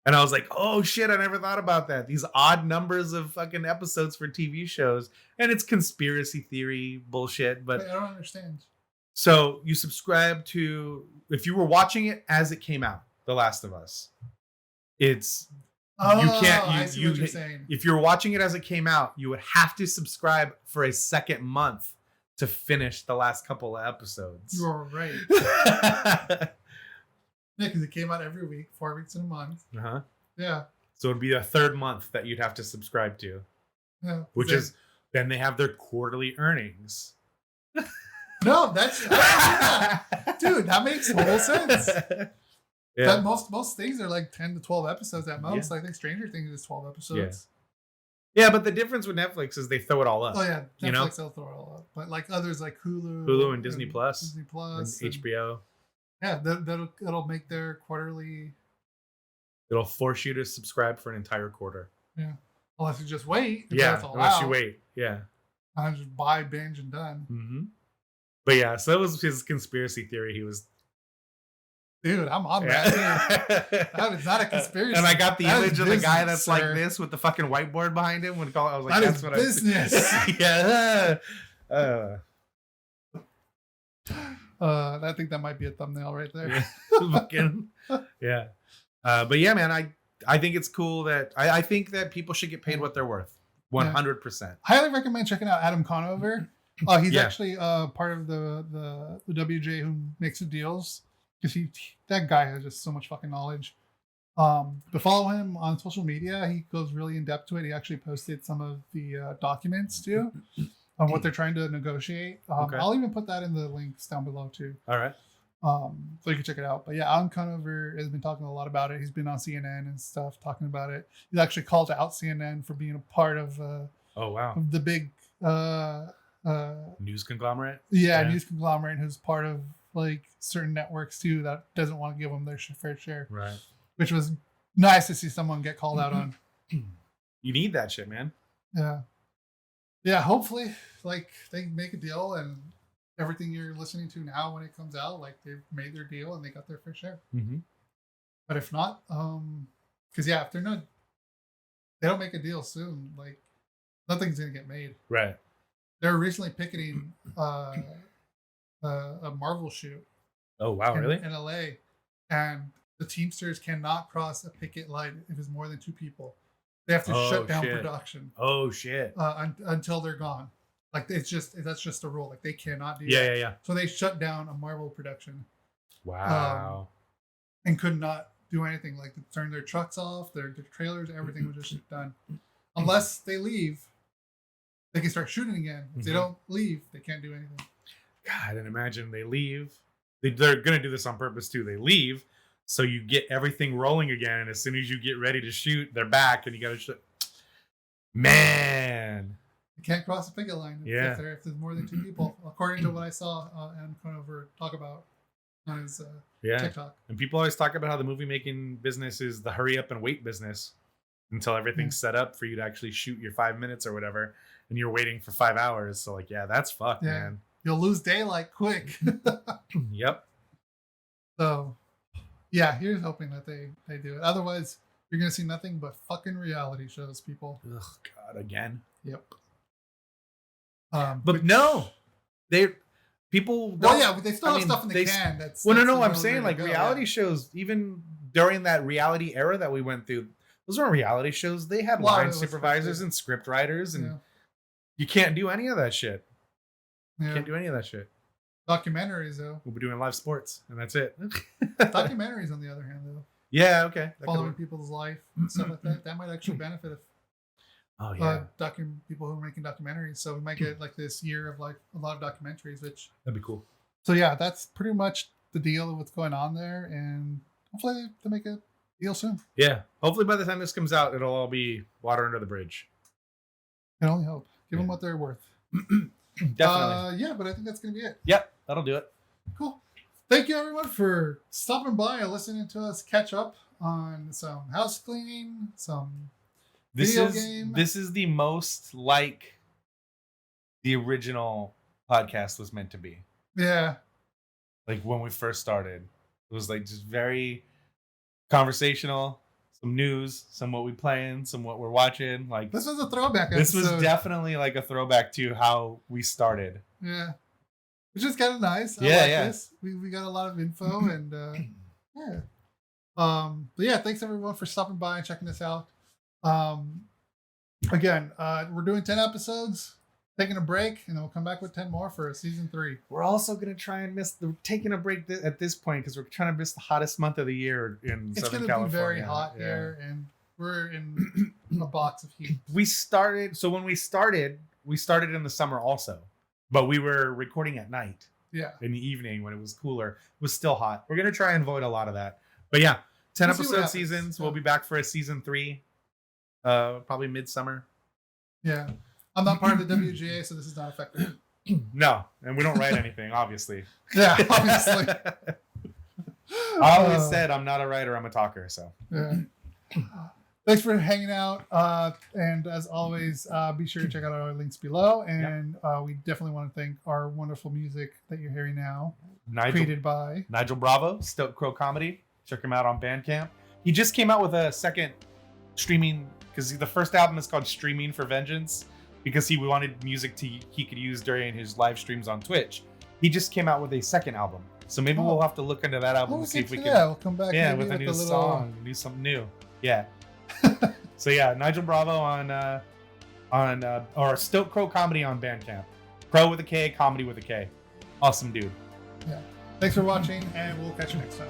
And I was like, oh shit, I never thought about that. These odd numbers of fucking episodes for TV shows, and it's conspiracy theory bullshit. But I don't understand. So you subscribe to, if you were watching it as it came out, The Last of Us, it's you can't. If you're watching it as it came out, you would have to subscribe for a second month to finish the last couple of episodes. You're right. Yeah, because it came out every week, 4 weeks in a month. Yeah. So it'd be a third month that you'd have to subscribe to. Yeah. Which is then they have their quarterly earnings. No, that's dude. That makes total sense. Yeah. But most things are like 10 to 12 episodes at most. Yeah. I think Stranger Things is 12 episodes. Yeah, but the difference with Netflix is they throw it all up. Oh yeah, Netflix will throw it all up. But like others like Hulu and Disney Plus, and HBO. Yeah, that'll make their quarterly It'll force you to subscribe for an entire quarter. Yeah. Unless you just wait. Unless you wait. Yeah. I just buy, binge, and done. Mm-hmm. But yeah, so that was his conspiracy theory. He was, dude, I'm on that. That is not a conspiracy. And I got the image of the guy that's like this with the fucking whiteboard behind him. I was like, that's what business. Yeah. I think that might be a thumbnail right there. Yeah. But yeah, man, I think it's cool that I think that people should get paid what they're worth. 100%. Highly recommend checking out Adam Conover. He's actually part of the WJ who makes the deals, because that guy has just so much fucking knowledge. But follow him on social media. He goes really in depth to it. He actually posted some of the documents too on what they're trying to negotiate. Okay. I'll even put that in the links down below too. All right. So you can check it out. But yeah, Adam Conover has been talking a lot about it. He's been on CNN and stuff talking about it. He's actually called out CNN for being a part of of the big news conglomerate. News conglomerate, who's part of like certain networks too that doesn't want to give them their fair share. Right. Which was nice to see someone get called out on. You need that shit, man. Yeah. Yeah, hopefully like they make a deal, and everything you're listening to now when it comes out, like they've made their deal and they got their fair share. Mm-hmm. But if not, because if they don't make a deal soon, like nothing's gonna get made. Right. They're recently picketing a Marvel shoot. Oh wow, really? In LA, and the Teamsters cannot cross a picket line if it's more than 2 people. They have to shut down production. Oh shit! Until they're gone. Like that's just a rule. Like they cannot do that. Yeah. So they shut down a Marvel production. Wow. And could not do anything. Like turn their trucks off, their trailers, everything was just done. Unless they leave, they can start shooting again. If they don't leave, they can't do anything. God, and imagine they leave. They're gonna do this on purpose too. They leave, so you get everything rolling again, and as soon as you get ready to shoot, they're back, and you gotta shoot. Man. You can't cross the picket line if there's more than 2 people, according to what I saw Adam Conover talk about on his TikTok. And people always talk about how the movie making business is the hurry up and wait business until everything's set up for you to actually shoot your 5 minutes or whatever, and you're waiting for 5 hours. So like, that's fucked, man. You'll lose daylight quick. Yep. So, yeah, here's hoping that they do it. Otherwise, you're gonna see nothing but fucking reality shows, people. Ugh, God, again. Yep. But no, people. Well, they still have stuff in the can. I'm saying like reality shows, even during that reality era that we went through, those weren't reality shows. They had line supervisors and script writers, and you can't do any of that shit. Yeah. Can't do any of that shit. Documentaries, though. We'll be doing live sports, and that's it. Documentaries, on the other hand, though. Yeah, okay. Following people's life and stuff like that. That might actually benefit if people who are making documentaries. So we might get like this year of like a lot of documentaries, which that'd be cool. So yeah, that's pretty much the deal of what's going on there, and hopefully they make a deal soon. Yeah, hopefully by the time this comes out, it'll all be water under the bridge. I can only hope. Give them what they're worth. Definitely. But I think that's gonna be it. Yep, that'll do it. Cool. Thank you everyone for stopping by and listening to us catch up on some house cleaning, some video game. This is the most like the original podcast was meant to be. Yeah. Like when we first started, it was like just very conversational. Some news, some what we playing, some what we're watching. Like this was a throwback episode. This was definitely like a throwback to how we started. Yeah. Which is kind of nice. I like this. We got a lot of info and yeah. But yeah, thanks everyone for stopping by and checking this out. Again, we're doing 10 episodes, taking a break, and then we'll come back with 10 more for season 3. We're also going to try and taking a break at this point because we're trying to miss the hottest month of the year in Southern California. It's going to be very hot here, and we're in a box of heat. When we started in the summer also, but we were recording at night. Yeah. In the evening when it was cooler. It was still hot. We're going to try and avoid a lot of that. But yeah, 10 episode seasons. We'll be back for a season 3. Probably midsummer. Yeah. I'm not part of the WGA, so this is not effective. No, and we don't write anything, obviously. Yeah, obviously. I always said I'm not a writer, I'm a talker, so. Yeah. Thanks for hanging out. And as always, be sure to check out our links below. And we definitely want to thank our wonderful music that you're hearing now, created by Nigel Bravo, Stoat Krow Komedy. Check him out on Bandcamp. He just came out with a second streaming, because the first album is called Streaming for Vengeance, because he wanted music he could use during his live streams on Twitch. He just came out with a second album. So maybe we'll have to look into that album and see if we can. We'll come back. With a new song, do something new. Yeah. So Nigel Bravo on or Stoat Krow Komedy on Bandcamp. Crow with a K, comedy with a K. Awesome dude. Yeah. Thanks for watching, and we'll catch you next time.